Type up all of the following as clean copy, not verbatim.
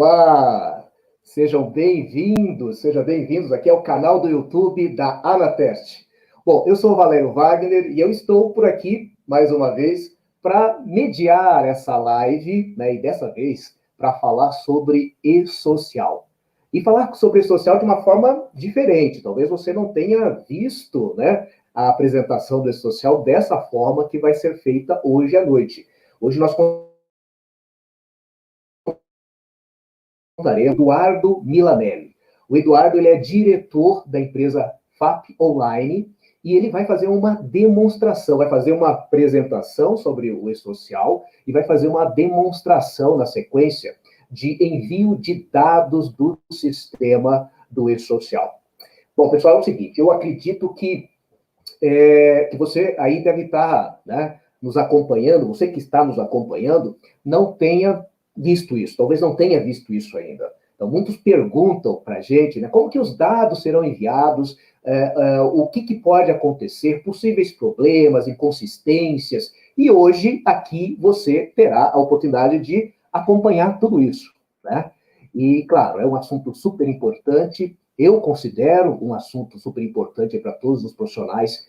olá! Sejam bem-vindos aqui ao canal do YouTube da Anatest. Bom, eu sou o Valério Wagner e eu estou por aqui, mais uma vez, para mediar essa live, né, e dessa vez, para falar sobre e-social. E falar sobre e-social de uma forma diferente. Talvez você não tenha visto, né, a apresentação do e-social dessa forma que vai ser feita hoje à noite. Hoje nós contaremos com o Eduardo Milanelli. O Eduardo ele é diretor da empresa FAP Online e ele vai fazer uma demonstração, vai fazer uma apresentação sobre o e-social e vai fazer uma demonstração na sequência de envio de dados do sistema do e-social. Bom, pessoal, é o seguinte, eu acredito que você aí deve estar, né, nos acompanhando, você que está nos acompanhando, não tenha visto isso, talvez não tenha visto isso ainda. Então, muitos perguntam para a gente, né, como que os dados serão enviados, o que pode acontecer, possíveis problemas, inconsistências, e hoje aqui você terá a oportunidade de acompanhar tudo isso, né? E, claro, é um assunto super importante, eu considero um assunto super importante para todos os profissionais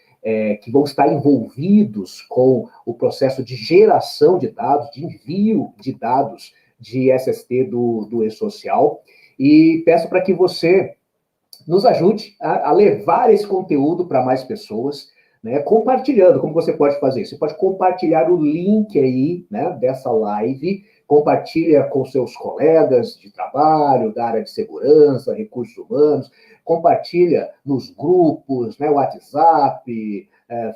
que vão estar envolvidos com o processo de geração de dados, de envio de dados de SST do e-social, e peço para que você nos ajude a levar esse conteúdo para mais pessoas, né, compartilhando. Como você pode fazer isso? Você pode compartilhar o link aí, né, dessa live, compartilha com seus colegas de trabalho, da área de segurança, recursos humanos, compartilha nos grupos, né, WhatsApp,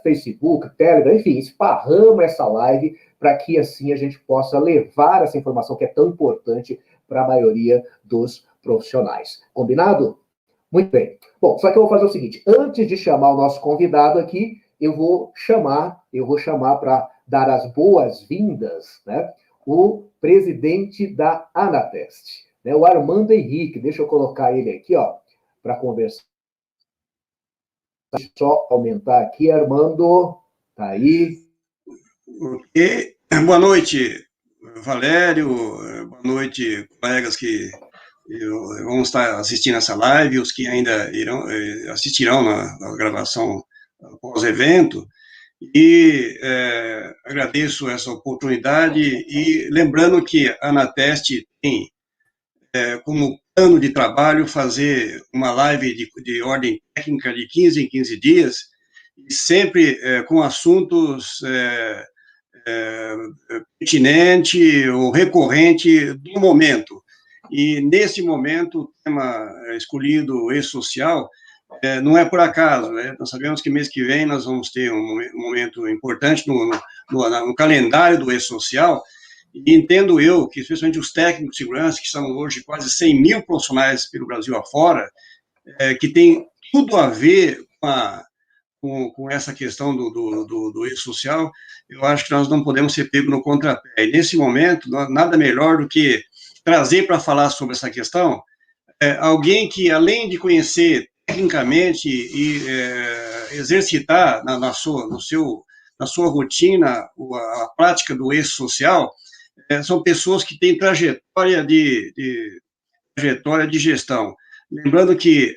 Facebook, Telegram, enfim, esparrama essa live para que assim a gente possa levar essa informação que é tão importante para a maioria dos profissionais. Combinado? Muito bem. Bom, só que eu vou fazer o seguinte, antes de chamar o nosso convidado aqui, eu vou chamar para dar as boas-vindas, né, o presidente da Anatest, né, o Armando Henrique. Deixa eu colocar ele aqui, ó, para conversar. Deixa eu só aumentar aqui, Armando. Tá aí. Ok. Boa noite, Valério. Boa noite, colegas que vão estar assistindo essa live, os que ainda assistirão na gravação pós-evento, e agradeço essa oportunidade, e lembrando que a Anatest tem como plano de trabalho fazer uma live de ordem técnica de 15 em 15 dias, e sempre com assuntos pertinente ou recorrente do momento. E, nesse momento, o tema escolhido, e-social, não é por acaso, né? Nós sabemos que mês que vem nós vamos ter um momento importante no calendário do e-social, e entendo eu que, especialmente os técnicos de segurança, que são hoje quase 100 mil profissionais pelo Brasil afora, que tem tudo a ver com essa questão do e-social, eu acho que nós não podemos ser pegos no contrapé. E, nesse momento, nada melhor do que trazer para falar sobre essa questão alguém que, além de conhecer tecnicamente e exercitar na sua rotina a prática do e-social, são pessoas que têm trajetória de gestão. Lembrando que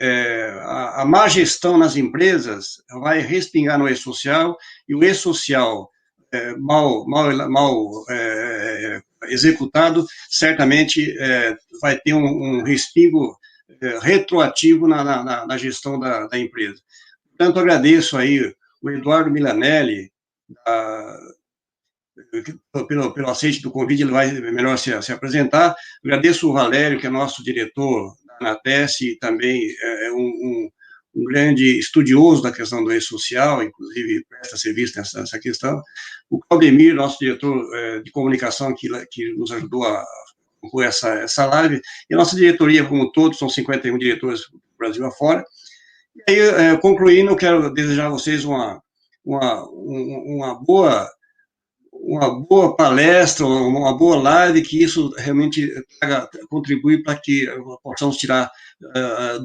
a má gestão nas empresas vai respingar no e-social, e o e-social mal executado, certamente vai ter um respingo retroativo na gestão da empresa. Portanto, agradeço aí o Eduardo Milanelli, pelo aceite do convite, ele vai melhor se apresentar. Agradeço o Valério, que é nosso diretor da Anatest, e também é um grande estudioso da questão do e-social, inclusive presta serviço nessa questão. O Claudemir, nosso diretor de comunicação, que nos ajudou a compor essa live, e a nossa diretoria, como todos, são 51 diretores do Brasil afora. E aí, concluindo, quero desejar a vocês uma boa palestra, uma boa live, que isso realmente contribui para que possamos tirar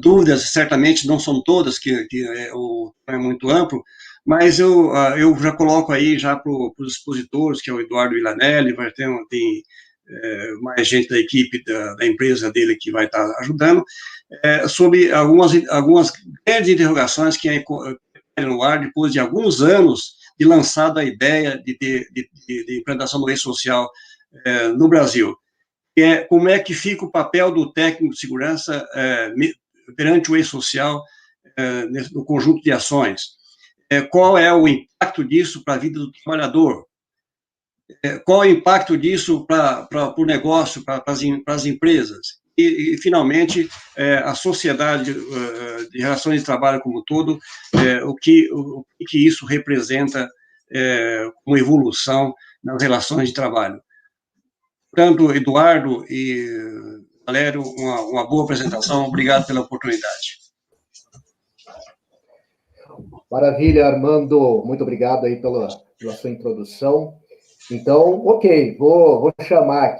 dúvidas. Certamente não são todas, que o tema é muito amplo, mas eu já coloco aí já para os expositores, que é o Eduardo Milanelli, tem mais gente da equipe da empresa dele que vai estar ajudando, sobre algumas grandes interrogações que é no ar depois de alguns anos de lançada a ideia de implantação do e-social no Brasil. Como é que fica o papel do técnico de segurança perante o e-social no conjunto de ações? Qual é o impacto disso para a vida do trabalhador? Qual é o impacto disso para o negócio, para as empresas? E, finalmente, a sociedade de relações de trabalho como um todo, o que isso representa como evolução nas relações de trabalho. Portanto, Eduardo e Valério, uma boa apresentação. Obrigado pela oportunidade. Maravilha, Armando. Muito obrigado aí pela sua introdução. Então, ok, vou chamar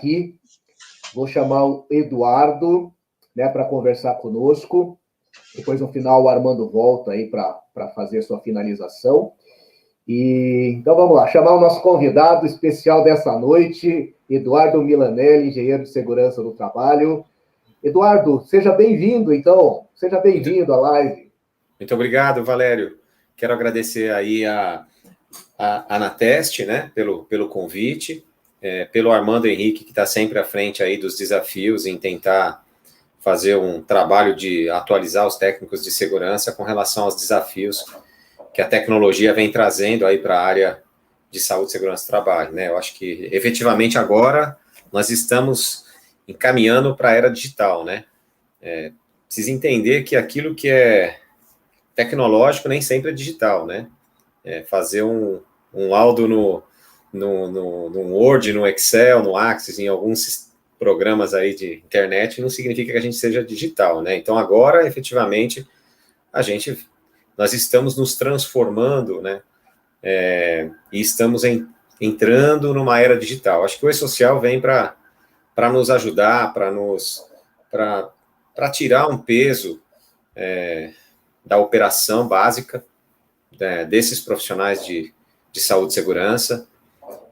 o Eduardo, né, para conversar conosco. Depois, no final, o Armando volta aí para fazer a sua finalização. Então, vamos lá, chamar o nosso convidado especial dessa noite, Eduardo Milanelli, engenheiro de segurança do trabalho. Eduardo, seja bem-vindo, então. Seja bem-vindo à live. Muito obrigado, Valério. Quero agradecer aí a Anateste, né, pelo convite, pelo Armando Henrique, que está sempre à frente aí dos desafios em tentar fazer um trabalho de atualizar os técnicos de segurança com relação aos desafios que a tecnologia vem trazendo aí para a área de saúde, segurança e trabalho, né? Eu acho que, efetivamente, agora nós estamos encaminhando para a era digital, né? Precisa entender que aquilo que é tecnológico nem sempre é digital, né? Fazer um laudo no Word, no Excel, no Access, em alguns programas aí de internet, não significa que a gente seja digital, né? Então, agora, efetivamente, nós estamos nos transformando, né? E estamos entrando numa era digital. Acho que o e-social vem para nos ajudar, para tirar um peso da operação básica desses profissionais de saúde e segurança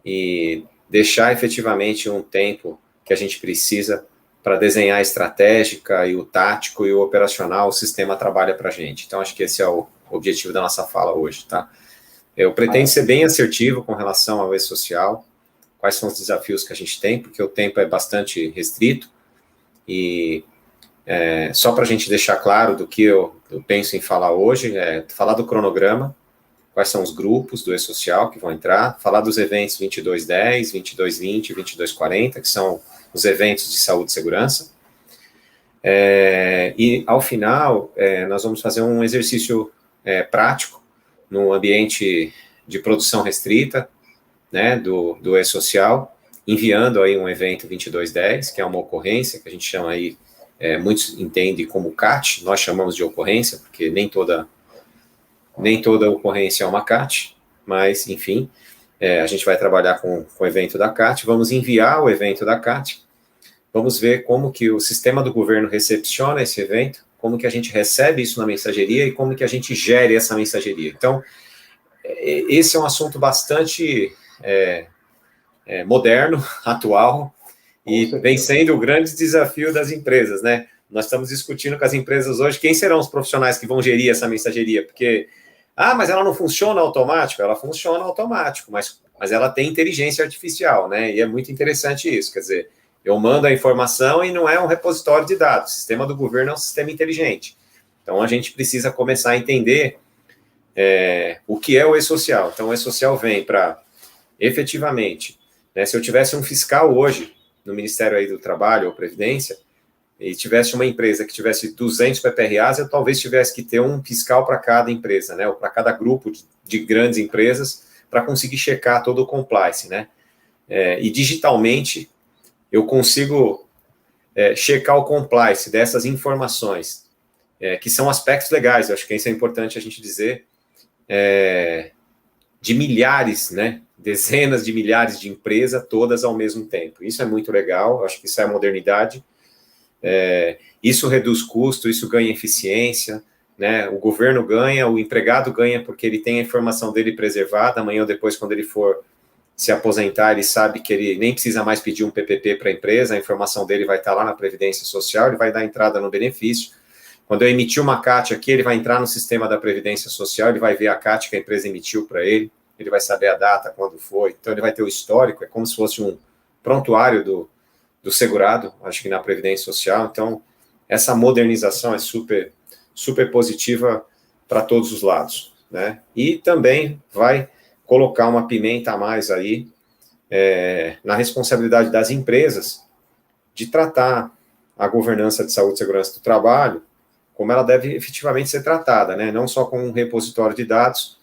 e deixar efetivamente um tempo que a gente precisa para desenhar a estratégica e o tático e o operacional, o sistema trabalha para a gente. Então, acho que esse é o objetivo da nossa fala hoje, tá? Eu pretendo ser bem assertivo com relação ao e-social, quais são os desafios que a gente tem, porque o tempo é bastante restrito, e só para a gente deixar claro do que eu penso em falar hoje, falar do cronograma, quais são os grupos do e-social que vão entrar, falar dos eventos 2210, 2220, 2240, que são os eventos de saúde e segurança, e ao final nós vamos fazer um exercício prático no ambiente de produção restrita, né, do e-social, enviando aí um evento 2210, que é uma ocorrência, que a gente chama aí, muitos entendem como CAT, nós chamamos de ocorrência, porque nem toda ocorrência é uma CAT, mas, enfim, a gente vai trabalhar com o evento da CAT, vamos enviar o evento da CAT, vamos ver como que o sistema do governo recepciona esse evento, como que a gente recebe isso na mensageria e como que a gente gere essa mensageria. Então, esse é um assunto bastante moderno, atual, e vem sendo o grande desafio das empresas, né? Nós estamos discutindo com as empresas hoje quem serão os profissionais que vão gerir essa mensageria, porque, mas ela não funciona automático? Ela funciona automático, mas ela tem inteligência artificial, né? E é muito interessante isso, quer dizer, eu mando a informação e não é um repositório de dados. O sistema do governo é um sistema inteligente. Então, a gente precisa começar a entender o que é o e-social. Então, o e-social vem para, efetivamente, né, se eu tivesse um fiscal hoje no Ministério aí do Trabalho ou Previdência, e tivesse uma empresa que tivesse 200 PPRAs, eu talvez tivesse que ter um fiscal para cada empresa, né, ou para cada grupo de grandes empresas, para conseguir checar todo o compliance, né. E digitalmente, eu consigo checar o compliance dessas informações, que são aspectos legais, eu acho que isso é importante a gente dizer, de milhares, né, dezenas de milhares de empresas, todas ao mesmo tempo. Isso é muito legal, eu acho que isso é a modernidade, isso reduz custo, isso ganha eficiência, né, o governo ganha, o empregado ganha porque ele tem a informação dele preservada, amanhã ou depois, quando ele for se aposentar, ele sabe que ele nem precisa mais pedir um PPP para a empresa, a informação dele vai estar lá na Previdência Social, ele vai dar entrada no benefício. Quando eu emitir uma CAT aqui, ele vai entrar no sistema da Previdência Social, ele vai ver a CAT que a empresa emitiu para ele vai saber a data, quando foi, então ele vai ter o histórico, é como se fosse um prontuário do segurado, acho que na Previdência Social. Então, essa modernização é super, super positiva para todos os lados, né? E também vai colocar uma pimenta a mais aí na responsabilidade das empresas de tratar a governança de saúde e segurança do trabalho como ela deve efetivamente ser tratada, né? Não só como um repositório de dados,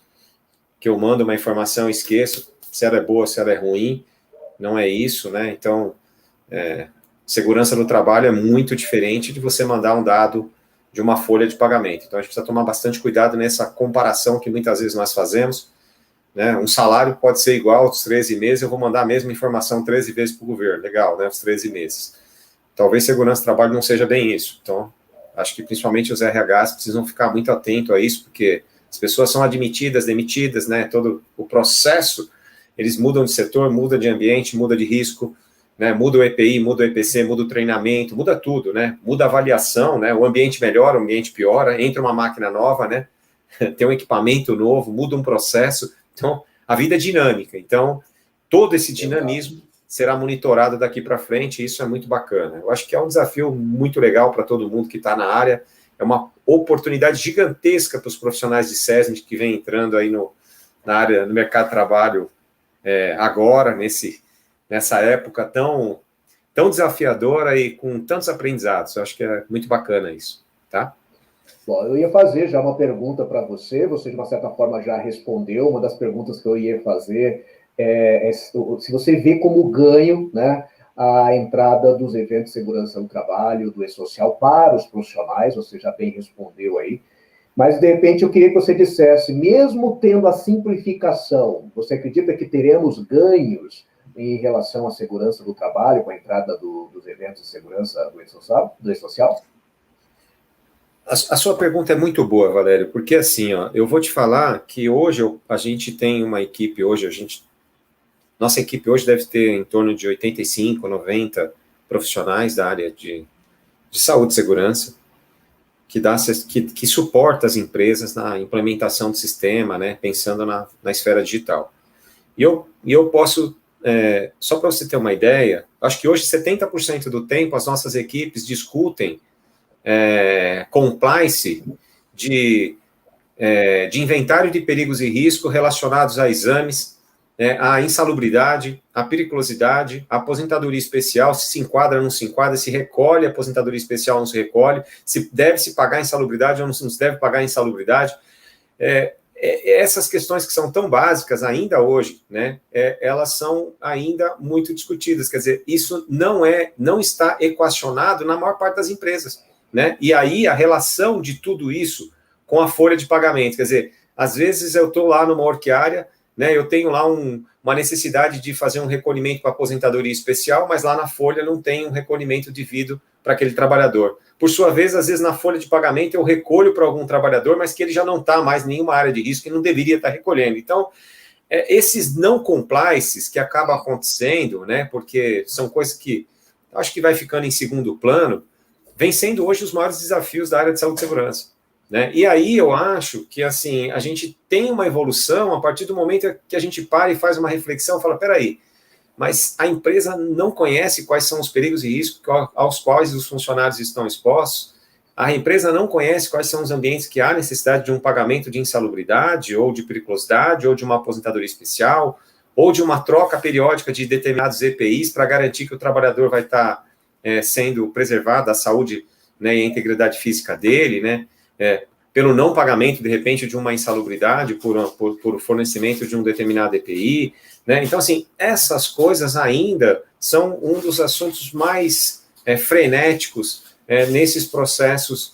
que eu mando uma informação e esqueço se ela é boa, se ela é ruim, não é isso, né? Então, segurança do trabalho é muito diferente de você mandar um dado de uma folha de pagamento. Então, a gente precisa tomar bastante cuidado nessa comparação que muitas vezes nós fazemos, né? Um salário pode ser igual aos 13 meses, eu vou mandar a mesma informação 13 vezes para o governo, legal, né? Os 13 meses. Talvez segurança do trabalho não seja bem isso. Então, acho que principalmente os RHs precisam ficar muito atentos a isso, porque as pessoas são admitidas, demitidas, né? Todo o processo, eles mudam de setor, muda de ambiente, muda de risco, né? Muda o EPI, muda o EPC, muda o treinamento, muda tudo, né? Muda a avaliação, né? O ambiente melhora, o ambiente piora, entra uma máquina nova, né? Tem um equipamento novo, muda um processo. Então, a vida é dinâmica. Então, todo esse dinamismo será monitorado daqui para frente, e isso é muito bacana. Eu acho que é um desafio muito legal para todo mundo que está na área, é uma oportunidade gigantesca para os profissionais de SESMIT que vem entrando aí na área, no mercado de trabalho agora, nessa época tão desafiadora e com tantos aprendizados. Eu acho que é muito bacana isso, tá? Bom, eu ia fazer já uma pergunta para você, de uma certa forma já respondeu. Uma das perguntas que eu ia fazer se você vê como ganho, né, a entrada dos eventos de segurança no trabalho, do e-social para os profissionais, você já bem respondeu aí, mas de repente eu queria que você dissesse, mesmo tendo a simplificação, você acredita que teremos ganhos em relação à segurança do trabalho com a entrada dos eventos de segurança do e-social? A sua pergunta é muito boa, Valério, porque assim, ó, eu vou te falar que hoje a gente tem uma equipe, nossa equipe hoje deve ter em torno de 85, 90 profissionais da área de saúde e segurança, que suporta as empresas na implementação do sistema, né, pensando na esfera digital. E eu posso, só para você ter uma ideia, acho que hoje 70% do tempo as nossas equipes discutem compliance de inventário de perigos e risco relacionados a exames, a insalubridade, a periculosidade, a aposentadoria especial, se enquadra ou não se enquadra, se recolhe a aposentadoria especial ou não se recolhe, se deve se pagar insalubridade ou não se deve pagar insalubridade. Essas questões que são tão básicas ainda hoje, né, elas são ainda muito discutidas, quer dizer, isso não está equacionado na maior parte das empresas, né, e aí a relação de tudo isso com a folha de pagamento, quer dizer, às vezes eu estou lá numa orquiária, né, eu tenho lá uma necessidade de fazer um recolhimento para aposentadoria especial, mas lá na folha não tem um recolhimento devido para aquele trabalhador. Por sua vez, às vezes na folha de pagamento eu recolho para algum trabalhador, mas que ele já não está mais em nenhuma área de risco e não deveria estar recolhendo. Então, esses não compliances que acabam acontecendo, né, porque são coisas que acho que vai ficando em segundo plano, vem sendo hoje os maiores desafios da área de saúde e segurança. Né? E aí eu acho que assim, a gente tem uma evolução a partir do momento que a gente para e faz uma reflexão e fala, peraí, mas a empresa não conhece quais são os perigos e riscos aos quais os funcionários estão expostos, a empresa não conhece quais são os ambientes que há necessidade de um pagamento de insalubridade, ou de periculosidade, ou de uma aposentadoria especial, ou de uma troca periódica de determinados EPIs para garantir que o trabalhador vai estar sendo preservado, a saúde, né, e a integridade física dele, né, pelo não pagamento, de repente, de uma insalubridade por fornecimento de um determinado EPI, né? Então, assim, essas coisas ainda são um dos assuntos mais frenéticos nesses processos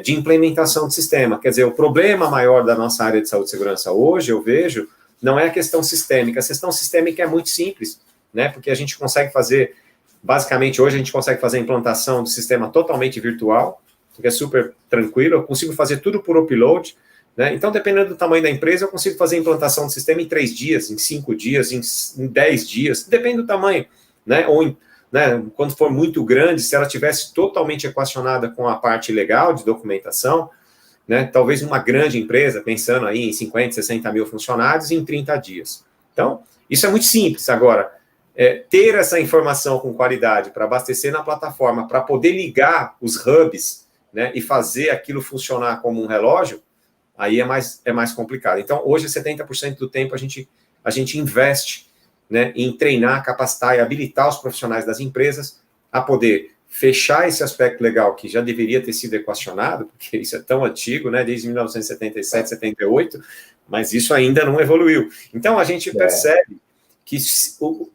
de implementação do sistema. Quer dizer, o problema maior da nossa área de saúde e segurança hoje, eu vejo, não é a questão sistêmica. A questão sistêmica é muito simples, né? Porque a gente consegue fazer, basicamente, hoje a gente consegue fazer a implantação do sistema totalmente virtual, que é super tranquilo, eu consigo fazer tudo por upload, né? Então, dependendo do tamanho da empresa, eu consigo fazer a implantação do sistema em 3 dias, em 5 dias, em 10 dias, depende do tamanho, né? Ou, né, quando for muito grande, se ela tivesse totalmente equacionada com a parte legal de documentação, né, talvez uma grande empresa, pensando aí em 50, 60 mil funcionários, em 30 dias. Então, isso é muito simples. Agora, ter essa informação com qualidade para abastecer na plataforma, para poder ligar os hubs, né, e fazer aquilo funcionar como um relógio, aí é mais complicado. Então, hoje, 70% do tempo a gente investe, né, em treinar, capacitar e habilitar os profissionais das empresas a poder fechar esse aspecto legal que já deveria ter sido equacionado, porque isso é tão antigo, né, desde 1977, 78, mas isso ainda não evoluiu. Então, a gente percebe que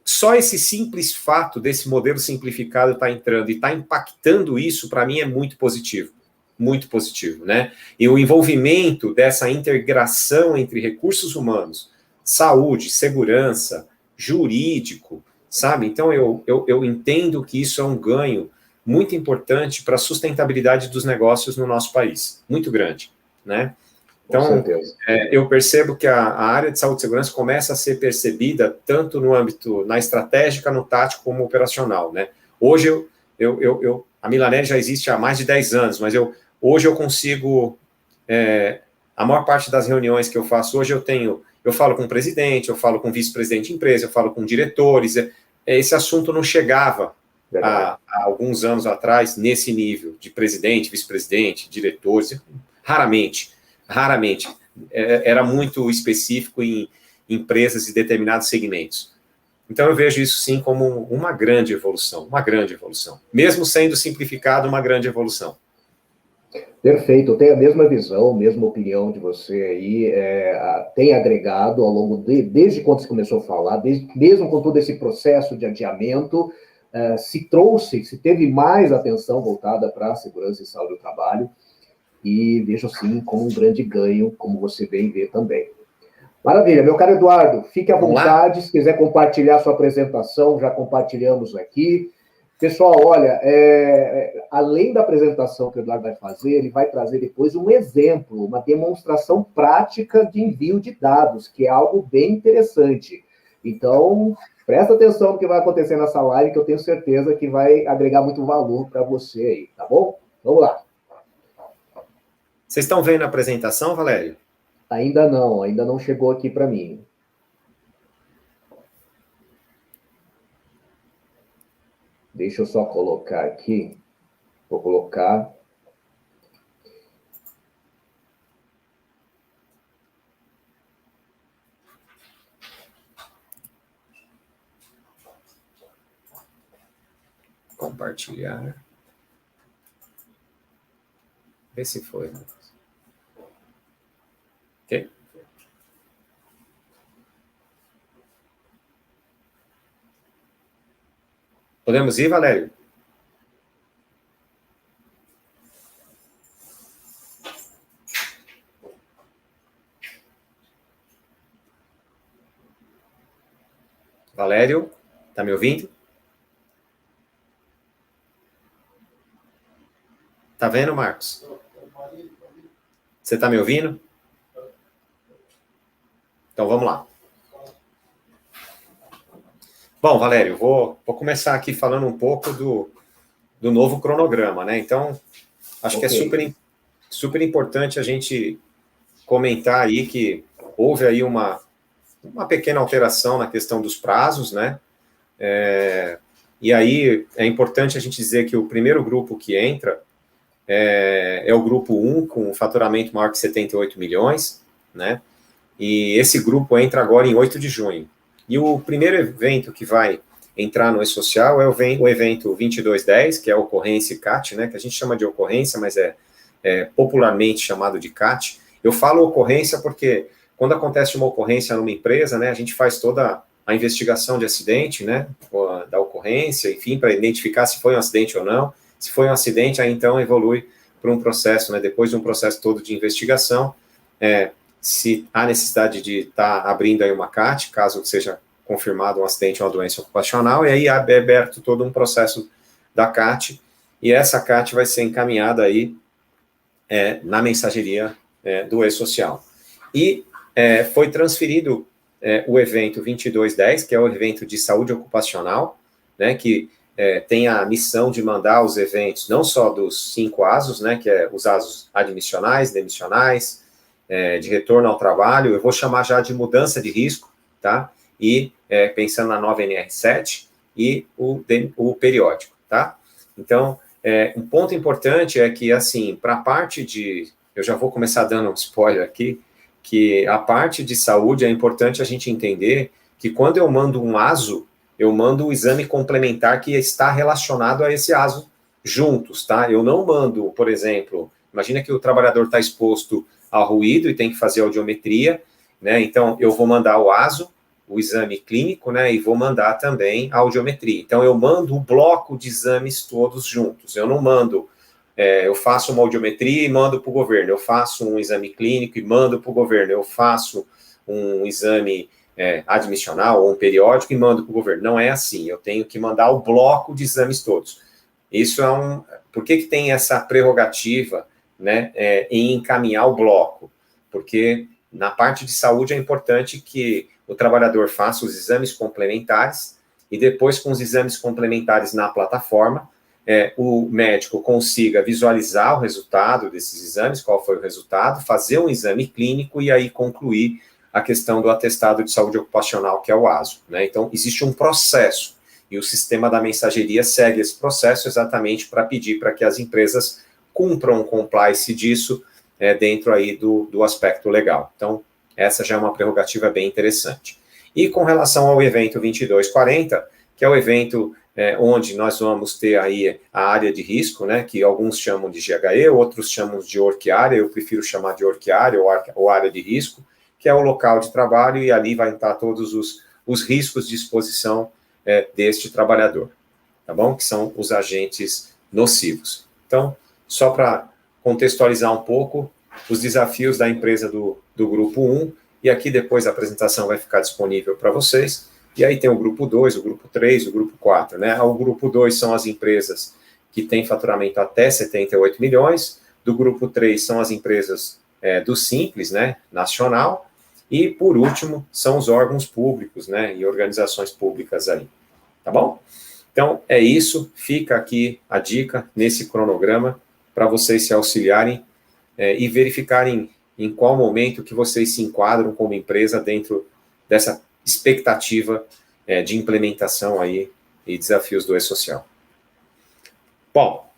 só esse simples fato desse modelo simplificado estar entrando e está impactando isso, para mim, é muito positivo, né? E o envolvimento dessa integração entre recursos humanos, saúde, segurança, jurídico, sabe? Então, eu entendo que isso é um ganho muito importante para a sustentabilidade dos negócios no nosso país, muito grande, né? Então, eu percebo que a área de saúde e segurança começa a ser percebida tanto no âmbito, na estratégica, no tático, como operacional, né? Hoje, a Milanese já existe há mais de 10 anos, mas hoje eu consigo, a maior parte das reuniões que eu faço hoje, eu falo com o presidente, eu falo com o vice-presidente de empresa, eu falo com diretores, esse assunto não chegava há alguns anos atrás, nesse nível de presidente, vice-presidente, diretores, raramente, era muito específico em empresas e determinados segmentos. Então, eu vejo isso, sim, como uma grande evolução, mesmo sendo simplificado, uma grande evolução. Perfeito, eu tenho a mesma visão, a mesma opinião de você aí, tem agregado ao longo desde quando você começou a falar, mesmo com todo esse processo de adiamento, se teve mais atenção voltada para a segurança e saúde do trabalho, e vejo sim como um grande ganho, como você bem vê também. Maravilha, meu caro Eduardo, fique à vontade, se quiser compartilhar sua apresentação, já compartilhamos aqui. Pessoal, olha, além da apresentação que o Eduardo vai fazer, ele vai trazer depois um exemplo, uma demonstração prática de envio de dados, que é algo bem interessante. Então, presta atenção no que vai acontecer nessa live, que eu tenho certeza que vai agregar muito valor para você aí, tá bom? Vamos lá. Vocês estão vendo a apresentação, Valério? Ainda não chegou aqui para mim. Deixa eu só colocar aqui. Vou colocar. Compartilhar. Vê se foi. Ok? Podemos ir, Valério? Valério, tá me ouvindo? Tá vendo, Marcos? Você tá me ouvindo? Então, vamos lá. Bom, Valério, vou começar aqui falando um pouco do novo cronograma, né? Então, acho que é super importante a gente comentar aí que houve aí uma pequena alteração na questão dos prazos, né? E aí é importante a gente dizer que o primeiro grupo que entra é o grupo 1, com faturamento maior que 78 milhões, né? E esse grupo entra agora em 8 de junho. E o primeiro evento que vai entrar no E-Social é o evento 2210, que é a ocorrência CAT, né? Que a gente chama de ocorrência, mas é popularmente chamado de CAT. Eu falo ocorrência porque quando acontece uma ocorrência numa empresa, né, a gente faz toda a investigação de acidente, né, da ocorrência, enfim, para identificar se foi um acidente ou não. Se foi um acidente, aí então evolui para um processo, né, depois de um processo todo de investigação, se há necessidade de estar abrindo aí uma CAT, caso seja confirmado um acidente ou uma doença ocupacional, e aí é aberto todo um processo da CAT, e essa CAT vai ser encaminhada aí na mensageria do E-Social. E foi transferido o evento 2210, que é o evento de saúde ocupacional, né, que tem a missão de mandar os eventos, não só dos 5 ASOS, né, que é os ASOS admissionais, demissionais, de retorno ao trabalho, eu vou chamar já de mudança de risco, tá? E pensando na nova NR7 e o periódico, tá? Então, um ponto importante é que, assim, para a parte de... Eu já vou começar dando um spoiler aqui, que a parte de saúde é importante a gente entender que quando eu mando um ASO, eu mando o exame complementar que está relacionado a esse ASO juntos, tá? Eu não mando, por exemplo, imagina que o trabalhador está exposto ao ruído e tem que fazer audiometria, né? Então, eu vou mandar o ASO, o exame clínico, né? E vou mandar também a audiometria. Então, eu mando o bloco de exames todos juntos. Eu não mando... eu faço uma audiometria e mando para o governo, eu faço um exame clínico e mando para o governo, eu faço um exame admissional ou um periódico e mando para o governo. Não é assim, eu tenho que mandar o bloco de exames todos. Isso é Por que tem essa prerrogativa, né, em encaminhar o bloco? Porque na parte de saúde é importante que o trabalhador faça os exames complementares e depois, com os exames complementares na plataforma, o médico consiga visualizar o resultado desses exames, qual foi o resultado, fazer um exame clínico e aí concluir a questão do atestado de saúde ocupacional, que é o ASO, né? Então, existe um processo, e o sistema da mensageria segue esse processo exatamente para pedir para que as empresas cumpram o compliance disso dentro aí do aspecto legal. Então, essa já é uma prerrogativa bem interessante. E com relação ao evento 2240, que é o evento onde nós vamos ter aí a área de risco, né, que alguns chamam de GHE, outros chamam de work area, eu prefiro chamar de work area ou área de risco, que é o local de trabalho, e ali vai estar todos os riscos de exposição deste trabalhador, tá bom? Que são os agentes nocivos. Então, só para contextualizar um pouco, os desafios da empresa do grupo 1, e aqui depois a apresentação vai ficar disponível para vocês. E aí tem o grupo 2, o grupo 3, o grupo 4, né? O grupo 2 são as empresas que têm faturamento até 78 milhões, do grupo 3 são as empresas do Simples, né, nacional, e por último são os órgãos públicos, né, e organizações públicas aí, tá bom? Então, é isso, fica aqui a dica nesse cronograma para vocês se auxiliarem e verificarem em qual momento que vocês se enquadram como empresa dentro dessa expectativa de implementação aí e desafios do E-Social. Bom,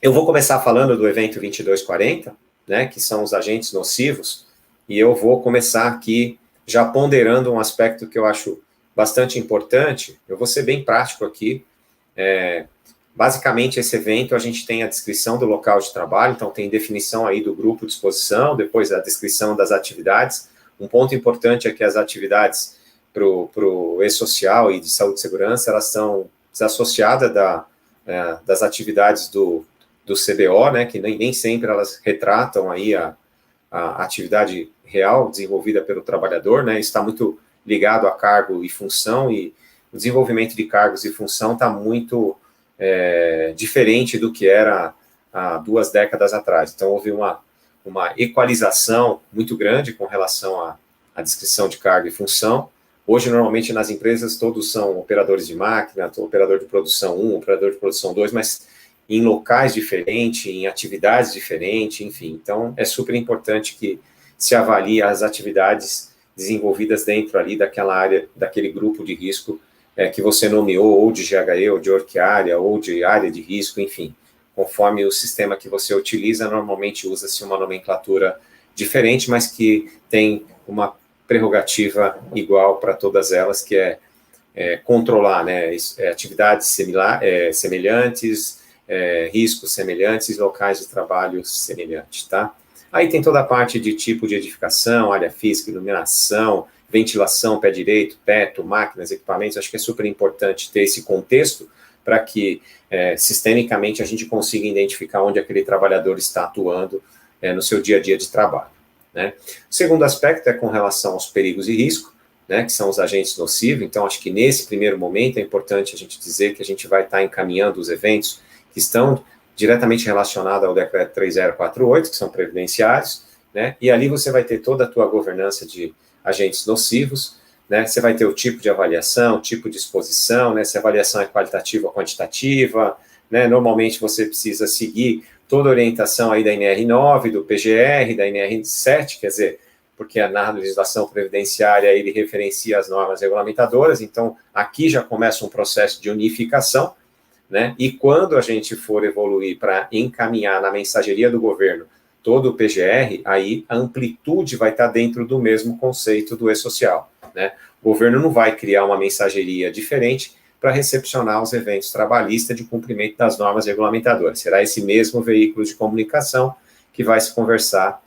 eu vou começar falando do evento 2240, né, que são os agentes nocivos, e eu vou começar aqui já ponderando um aspecto que eu acho bastante importante. Eu vou ser bem prático aqui. Basicamente, esse evento, a gente tem a descrição do local de trabalho, então tem definição aí do grupo de exposição, depois a descrição das atividades. Um ponto importante é que as atividades para o E-Social e de saúde e segurança, elas são desassociadas das atividades do CBO, né, que nem sempre elas retratam aí a atividade real desenvolvida pelo trabalhador, né, está muito ligado a cargo e função, e o desenvolvimento de cargos e função está muito diferente do que era há 2 décadas atrás. Então, houve uma equalização muito grande com relação à descrição de cargo e função. Hoje, normalmente, nas empresas, todos são operadores de máquina, operador de produção 1, operador de produção 2, mas em locais diferentes, em atividades diferentes, enfim. Então, é super importante que se avalie as atividades desenvolvidas dentro ali daquela área, daquele grupo de risco que você nomeou, ou de GHE, ou de work area, ou de área de risco, enfim. Conforme o sistema que você utiliza, normalmente usa-se uma nomenclatura diferente, mas que tem uma prerrogativa igual para todas elas, que é controlar, né, atividades semelhantes, riscos semelhantes, locais de trabalho semelhantes, tá? Aí tem toda a parte de tipo de edificação, área física, iluminação, ventilação, pé direito, teto, máquinas, equipamentos. Acho que é super importante ter esse contexto para que, sistemicamente, a gente consiga identificar onde aquele trabalhador está atuando no seu dia a dia de trabalho, né? O segundo aspecto é com relação aos perigos e risco, né, que são os agentes nocivos. Então, acho que nesse primeiro momento é importante a gente dizer que a gente vai estar encaminhando os eventos que estão diretamente relacionados ao decreto 3048, que são previdenciários, né? E ali você vai ter toda a tua governança de agentes nocivos, né? Você vai ter o tipo de avaliação, tipo de exposição, né? Se a avaliação é qualitativa ou quantitativa, né? Normalmente você precisa seguir toda a orientação aí da NR9, do PGR, da NR7, quer dizer, porque na legislação previdenciária ele referencia as normas regulamentadoras, então aqui já começa um processo de unificação, né? E quando a gente for evoluir para encaminhar na mensageria do governo todo o PGR, aí a amplitude vai estar dentro do mesmo conceito do e-social, né? O governo não vai criar uma mensageria diferente para recepcionar os eventos trabalhistas de cumprimento das normas regulamentadoras. Será esse mesmo veículo de comunicação que vai se conversar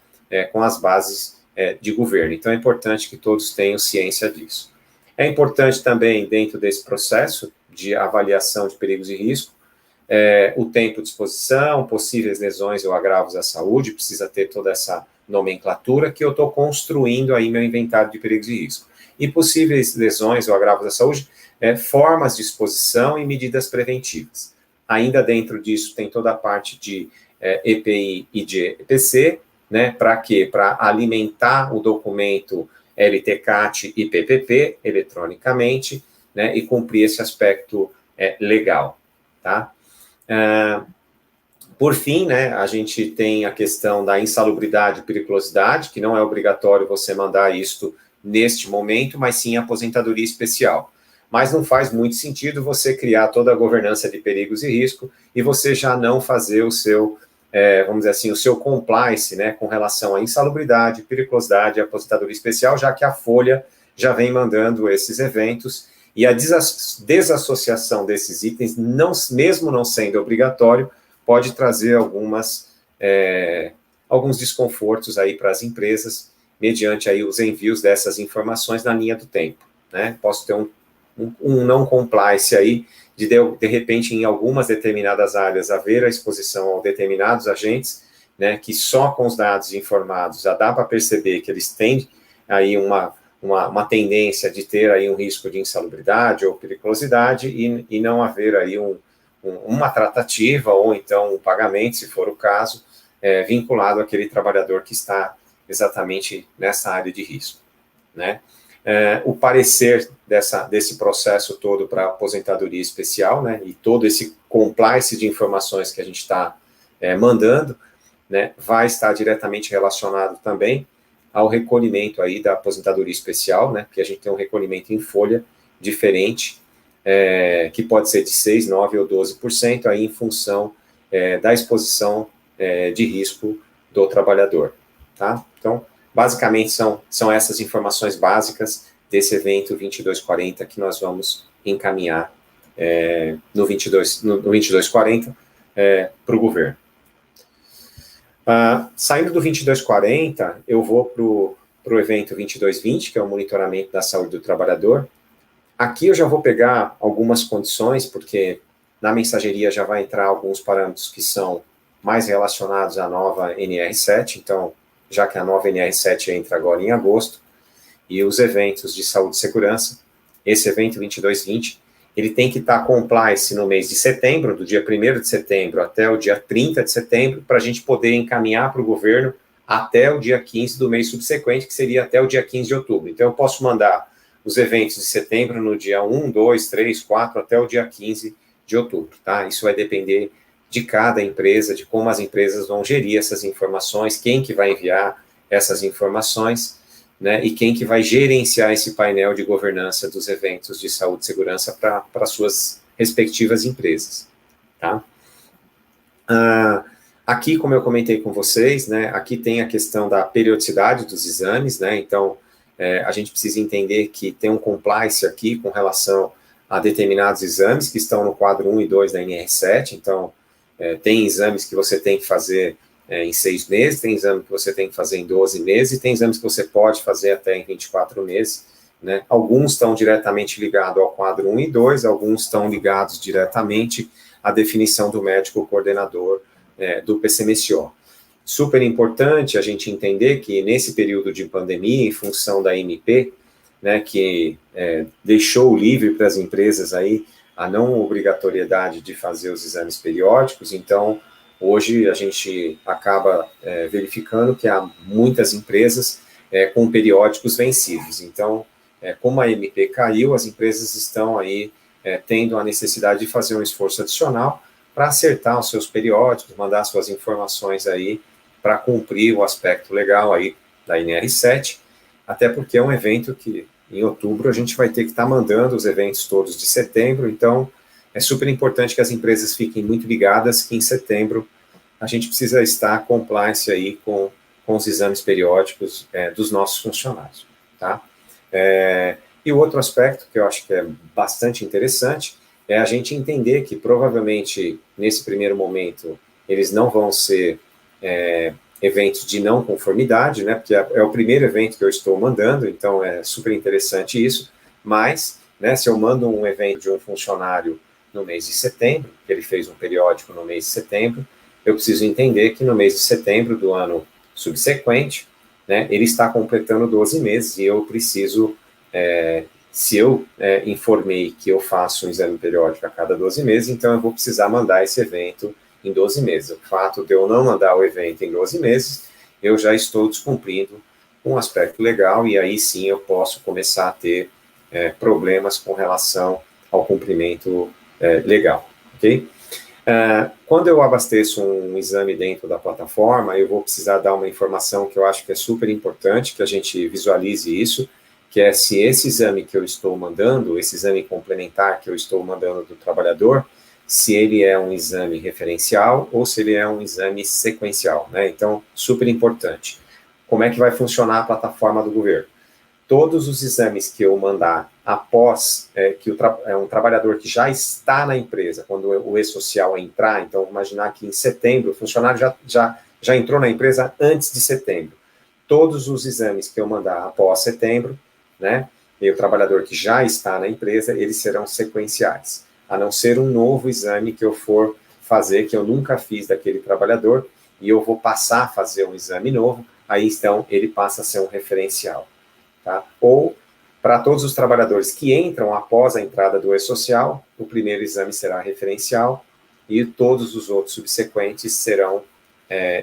com as bases de governo. Então, é importante que todos tenham ciência disso. É importante também, dentro desse processo de avaliação de perigos e risco, o tempo de exposição, possíveis lesões ou agravos à saúde, precisa ter toda essa nomenclatura que eu estou construindo aí meu inventário de perigos e risco. E possíveis lesões ou agravos à saúde, formas de exposição e medidas preventivas. Ainda dentro disso tem toda a parte de EPI e de EPC, né? Para quê? Para alimentar o documento LTCAT e PPP eletronicamente, né? E cumprir esse aspecto legal, tá? Por fim, né, a gente tem a questão da insalubridade e periculosidade, que não é obrigatório você mandar isto neste momento, mas sim a aposentadoria especial. Mas não faz muito sentido você criar toda a governança de perigos e risco e você já não fazer o seu, vamos dizer assim, o seu compliance, né, com relação à insalubridade, periculosidade e aposentadoria especial, já que a Folha já vem mandando esses eventos e a desassociação desses itens, mesmo não sendo obrigatório, pode trazer alguns desconfortos aí para as empresas, mediante aí os envios dessas informações na linha do tempo, né? Posso ter um não compliance aí, de repente, em algumas determinadas áreas, haver a exposição a determinados agentes, né, que só com os dados informados já dá para perceber que eles têm aí uma tendência de ter aí um risco de insalubridade ou periculosidade e não haver aí uma tratativa ou então um pagamento, se for o caso, vinculado àquele trabalhador que está exatamente nessa área de risco, né? O parecer desse processo todo para aposentadoria especial, né, e todo esse compliance de informações que a gente está mandando, né, vai estar diretamente relacionado também ao recolhimento aí da aposentadoria especial, né, porque a gente tem um recolhimento em folha diferente, que pode ser de 6%, 9% ou 12%, aí em função da exposição de risco do trabalhador, tá? Então, basicamente, são essas informações básicas desse evento 2240 que nós vamos encaminhar no 2240 para o governo. Saindo do 2240, eu vou para o evento 2220, que é o monitoramento da saúde do trabalhador. Aqui eu já vou pegar algumas condições, porque na mensageria já vai entrar alguns parâmetros que são mais relacionados à nova NR7, então, já que a nova NR7 entra agora em agosto, e os eventos de saúde e segurança, esse evento 2220, ele tem que estar compliance no mês de setembro, do dia 1º de setembro até o dia 30 de setembro, para a gente poder encaminhar para o governo até o dia 15 do mês subsequente, que seria até o dia 15 de outubro. Então, eu posso mandar os eventos de setembro no dia 1, 2, 3, 4, até o dia 15 de outubro, tá? Isso vai depender de cada empresa, de como as empresas vão gerir essas informações, quem que vai enviar essas informações, né, e quem que vai gerenciar esse painel de governança dos eventos de saúde e segurança para suas respectivas empresas, tá? Aqui, como eu comentei com vocês, né, aqui tem a questão da periodicidade dos exames, né, então a gente precisa entender que tem um compliance aqui com relação a determinados exames que estão no quadro 1 e 2 da NR7, então tem exames que você tem que fazer em 6 meses, tem exame que você tem que fazer em 12 meses, e tem exames que você pode fazer até em 24 meses, né? Alguns estão diretamente ligados ao quadro 1 e 2, alguns estão ligados diretamente à definição do médico coordenador do PCMSO. Super importante a gente entender que nesse período de pandemia, em função da MP, né, que deixou livre para as empresas aí a não obrigatoriedade de fazer os exames periódicos, então hoje a gente acaba verificando que há muitas empresas com periódicos vencidos. Então, como a MP caiu, as empresas estão aí tendo a necessidade de fazer um esforço adicional para acertar os seus periódicos, mandar suas informações aí para cumprir o aspecto legal aí da NR7, até porque é um evento que em outubro a gente vai ter que estar mandando os eventos todos de setembro, então é super importante que as empresas fiquem muito ligadas que em setembro a gente precisa estar compliance aí com os exames periódicos dos nossos funcionários, tá? E o outro aspecto que eu acho que é bastante interessante é a gente entender que provavelmente nesse primeiro momento eles não vão ser eventos de não conformidade, né, porque é o primeiro evento que eu estou mandando, então é super interessante isso, mas, né, se eu mando um evento de um funcionário no mês de setembro, que ele fez um periódico no mês de setembro, eu preciso entender que no mês de setembro do ano subsequente, né, ele está completando 12 meses e eu preciso, se eu informei que eu faço um exame periódico a cada 12 meses, então eu vou precisar mandar esse evento em 12 meses. O fato de eu não mandar o evento em 12 meses, eu já estou descumprindo um aspecto legal e aí sim eu posso começar a ter problemas com relação ao cumprimento legal, ok? Quando eu abasteço um exame dentro da plataforma, eu vou precisar dar uma informação que eu acho que é super importante, que a gente visualize isso, que é se esse exame que eu estou mandando, esse exame complementar que eu estou mandando do trabalhador, se ele é um exame referencial ou se ele é um exame sequencial, né? Então, super importante. Como é que vai funcionar a plataforma do governo? Todos os exames que eu mandar após que um trabalhador que já está na empresa, quando o e-social entrar, então imaginar que em setembro o funcionário já entrou na empresa antes de setembro. Todos os exames que eu mandar após setembro, né, e o trabalhador que já está na empresa, eles serão sequenciais, a não ser um novo exame que eu for fazer, que eu nunca fiz daquele trabalhador, e eu vou passar a fazer um exame novo, aí então ele passa a ser um referencial. Tá? Ou, para todos os trabalhadores que entram após a entrada do e-social, o primeiro exame será referencial e todos os outros subsequentes serão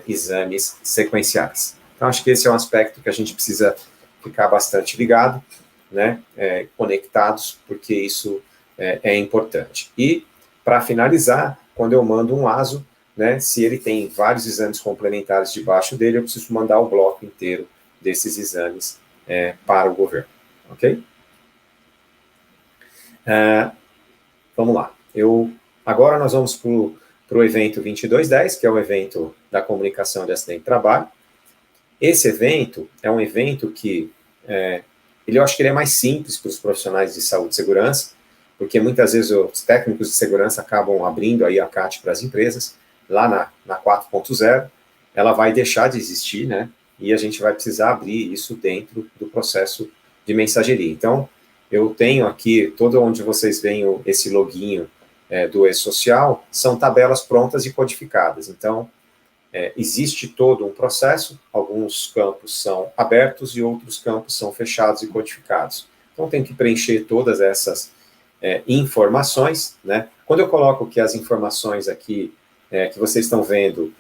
exames sequenciais. Então, acho que esse é um aspecto que a gente precisa ficar bastante ligado, né, conectados, porque isso é importante. E, para finalizar, quando eu mando um ASO, né, se ele tem vários exames complementares debaixo dele, eu preciso mandar o bloco inteiro desses exames para o governo, ok? Vamos lá. Agora nós vamos para o evento 2210, que é o evento da comunicação de acidente de trabalho. Esse evento é um evento que, eu acho que ele é mais simples para os profissionais de saúde e segurança, porque muitas vezes os técnicos de segurança acabam abrindo aí a CAT para as empresas, lá na 4.0, ela vai deixar de existir, né? E a gente vai precisar abrir isso dentro do processo de mensageria. Então, eu tenho aqui, todo onde vocês veem esse loginho do e-social, são tabelas prontas e codificadas. Então, existe todo um processo, alguns campos são abertos e outros campos são fechados e codificados. Então, tem que preencher todas essas informações, né? Quando eu coloco que as informações aqui que vocês estão vendo,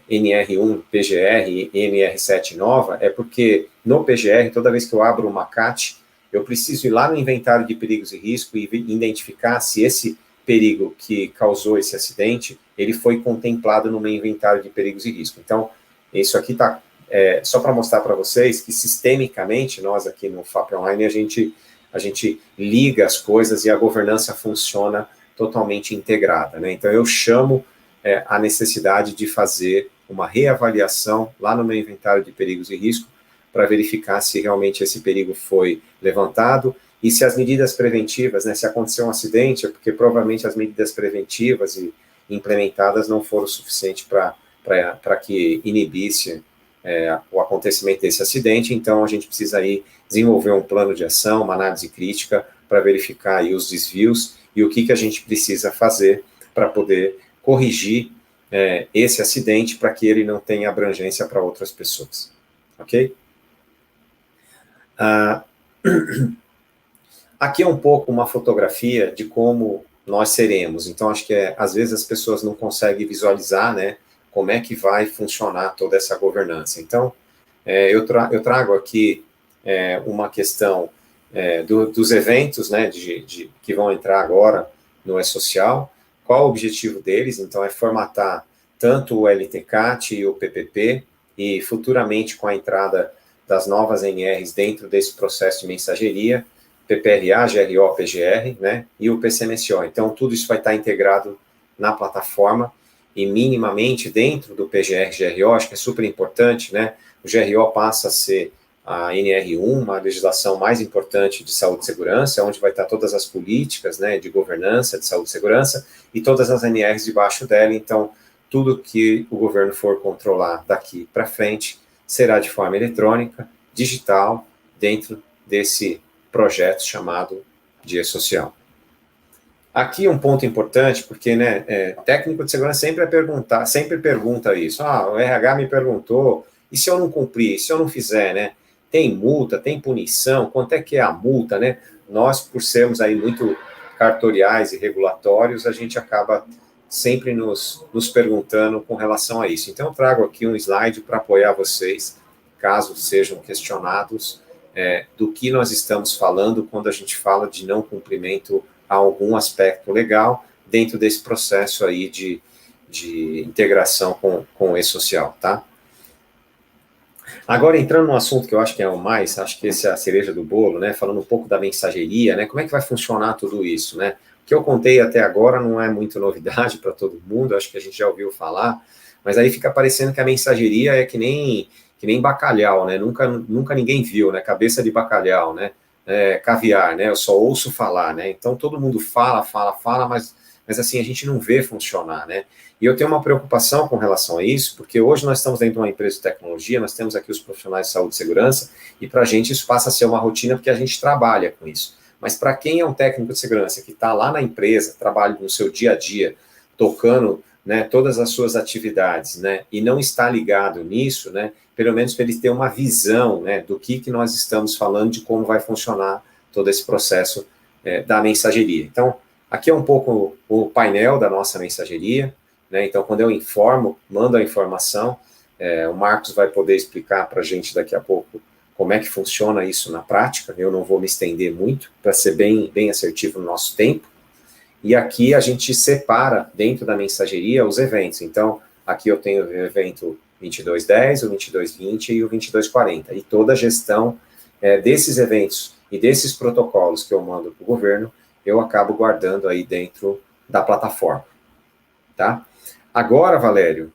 NR1, PGR e NR7 nova, é porque no PGR, toda vez que eu abro uma CAT, eu preciso ir lá no inventário de perigos e risco e identificar se esse perigo que causou esse acidente, ele foi contemplado no meu inventário de perigos e risco. Então, isso aqui está só para mostrar para vocês que, sistemicamente, nós aqui no FAP Online, a gente liga as coisas e a governança funciona totalmente integrada, né? Então, eu chamo a necessidade de fazer uma reavaliação lá no meu inventário de perigos e risco para verificar se realmente esse perigo foi levantado e se as medidas preventivas, né, se aconteceu um acidente, é porque provavelmente as medidas preventivas e implementadas não foram suficientes para que inibisse o acontecimento desse acidente, então a gente precisa aí desenvolver um plano de ação, uma análise crítica para verificar aí os desvios e o que a gente precisa fazer para poder corrigir esse acidente para que ele não tenha abrangência para outras pessoas, ok? Aqui é um pouco uma fotografia de como nós seremos, então acho que às vezes as pessoas não conseguem visualizar, né, como é que vai funcionar toda essa governança. Então, eu trago aqui uma questão dos eventos, né, que vão entrar agora no E-Social, qual o objetivo deles. Então, é formatar tanto o LTCAT e o PPP, e futuramente com a entrada das novas NRs dentro desse processo de mensageria, PPRA, GRO, PGR, né, e o PCMSO. Então, tudo isso vai estar integrado na plataforma e minimamente dentro do PGR, GRO, acho que é super importante, né, o GRO passa a ser a NR1, uma legislação mais importante de saúde e segurança, onde vai estar todas as políticas, né, de governança de saúde e segurança, e todas as NRs debaixo dela. Então, tudo que o governo for controlar daqui para frente será de forma eletrônica, digital, dentro desse projeto chamado de E-Social. Aqui um ponto importante, porque, né, técnico de segurança sempre pergunta isso. O RH me perguntou, e se eu não cumprir, e se eu não fizer, né? Tem multa, tem punição, quanto é que é a multa, né? Nós, por sermos aí muito cartoriais e regulatórios, a gente acaba sempre nos perguntando com relação a isso. Então, eu trago aqui um slide para apoiar vocês, caso sejam questionados, do que nós estamos falando quando a gente fala de não cumprimento a algum aspecto legal dentro desse processo aí de integração com o E-Social, tá? Agora, entrando no assunto que eu acho que é acho que esse é a cereja do bolo, né, falando um pouco da mensageria, né, como é que vai funcionar tudo isso, né? O que eu contei até agora não é muito novidade para todo mundo, acho que a gente já ouviu falar, mas aí fica parecendo que a mensageria é que nem bacalhau, né? Nunca ninguém viu, né? Cabeça de bacalhau, né? Caviar, né? Eu só ouço falar, né? Então todo mundo fala, mas assim, a gente não vê funcionar, né? E eu tenho uma preocupação com relação a isso, porque hoje nós estamos dentro de uma empresa de tecnologia, nós temos aqui os profissionais de saúde e segurança, e para a gente isso passa a ser uma rotina porque a gente trabalha com isso. Mas para quem é um técnico de segurança que está lá na empresa, trabalha no seu dia a dia, tocando, né, todas as suas atividades, né, e não está ligado nisso, né, pelo menos para ele ter uma visão, né, do que nós estamos falando, de como vai funcionar todo esse processo da mensageria. Então, aqui é um pouco o painel da nossa mensageria, né, então quando eu informo, mando a informação, o Marcos vai poder explicar para a gente daqui a pouco como é que funciona isso na prática. Eu não vou me estender muito, para ser bem assertivo no nosso tempo. E aqui a gente separa, dentro da mensageria, os eventos. Então, aqui eu tenho o evento 2210, o 2220 e o 2240. E toda a gestão desses eventos e desses protocolos que eu mando para o governo, eu acabo guardando aí dentro da plataforma. Tá? Agora, Valério,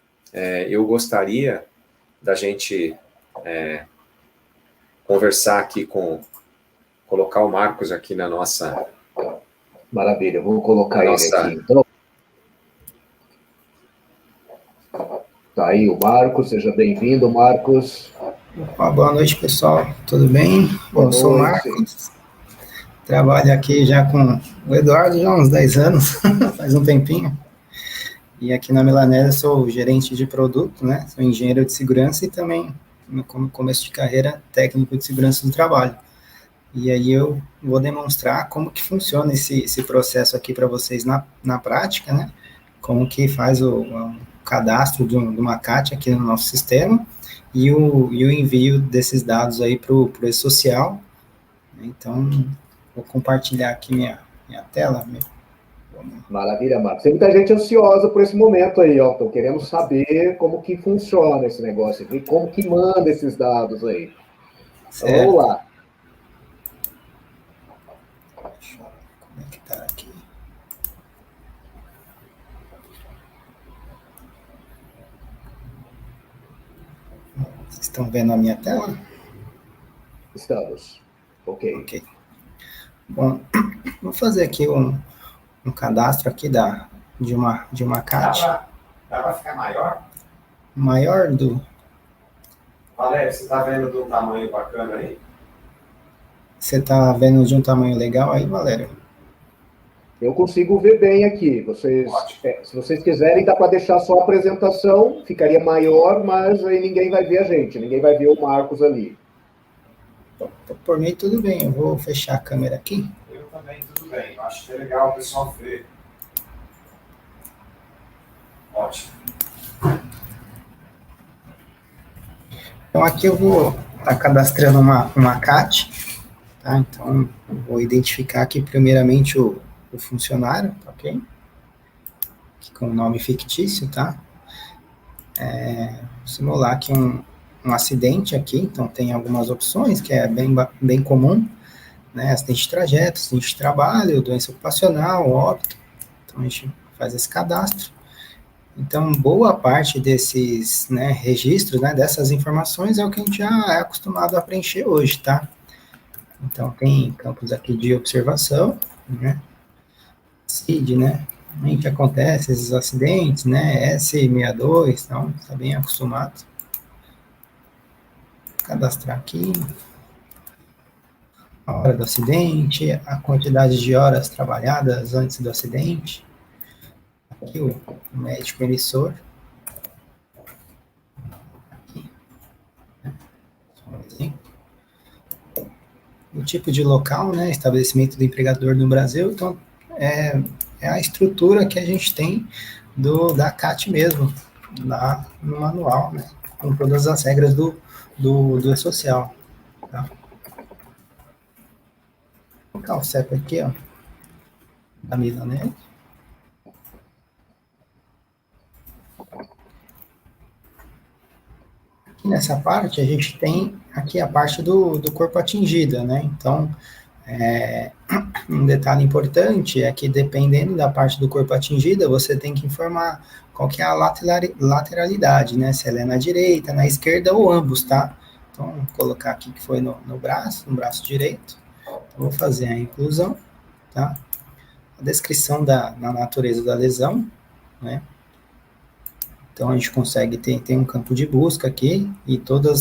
eu gostaria da gente conversar aqui colocar o Marcos aqui na nossa... Maravilha, eu vou colocar ele aqui, então. Tá aí o Marcos, seja bem-vindo, Marcos. Boa noite, pessoal, tudo bem? Bom, eu sou o Marcos, trabalho aqui já com o Eduardo já há uns 10 anos, faz um tempinho, e aqui na Milanese sou gerente de produto, né, sou engenheiro de segurança e também, no começo de carreira, técnico de segurança do trabalho. E aí eu vou demonstrar como que funciona esse processo aqui para vocês na prática, né? Como que faz o cadastro de uma CAT aqui no nosso sistema e o envio desses dados aí para o E-Social. Então, vou compartilhar aqui minha tela. Maravilha, Marcos. Tem muita gente ansiosa por esse momento aí, ó. Estão querendo saber como que funciona esse negócio aqui, como que manda esses dados aí. Então, vamos lá. Aqui. Vocês estão vendo a minha tela? Estamos. Ok. Bom, vou fazer aqui um cadastro aqui de uma CAT. Dá para ficar maior? Maior do... Valério, você está vendo de um tamanho bacana aí? Você está vendo de um tamanho legal aí, Valério? Eu consigo ver bem aqui. Se vocês quiserem, dá para deixar só a apresentação, ficaria maior, mas aí ninguém vai ver a gente, ninguém vai ver o Marcos ali. Por mim, tudo bem. Eu vou fechar a câmera aqui. Eu também, tudo bem. Eu acho que é legal o pessoal ver. Ótimo. Então, aqui eu vou estar cadastrando uma CAT, tá? Então, eu vou identificar aqui primeiramente o funcionário, tá, ok? Aqui com o nome fictício, tá? Simular aqui um acidente aqui, então tem algumas opções, que é bem comum, né? Acidente de trajeto, acidente de trabalho, doença ocupacional, óbito. Então, a gente faz esse cadastro. Então, boa parte desses, né, registros, né, dessas informações é o que a gente já é acostumado a preencher hoje, tá? Então, tem campos aqui de observação, né? CID, né? Realmente acontece esses acidentes, né? S62, então, está bem acostumado. Cadastrar aqui. A hora do acidente, a quantidade de horas trabalhadas antes do acidente. Aqui o médico emissor. Aqui. Assim. O tipo de local, né, estabelecimento do empregador no Brasil, então é a estrutura que a gente tem da CAT mesmo, lá no manual, né, com todas as regras do E-Social. Tá? Vou colocar o CEP aqui, ó, da Milanese. Aqui nessa parte, a gente tem aqui a parte do corpo atingido, né? Então, um detalhe importante é que, dependendo da parte do corpo atingida, você tem que informar qual que é a lateralidade, né? Se ela é na direita, na esquerda ou ambos, tá? Então, vou colocar aqui que foi no braço direito. Então, vou fazer a inclusão, tá? A descrição na natureza da lesão, né? Então, a gente consegue ter um campo de busca aqui, e tudo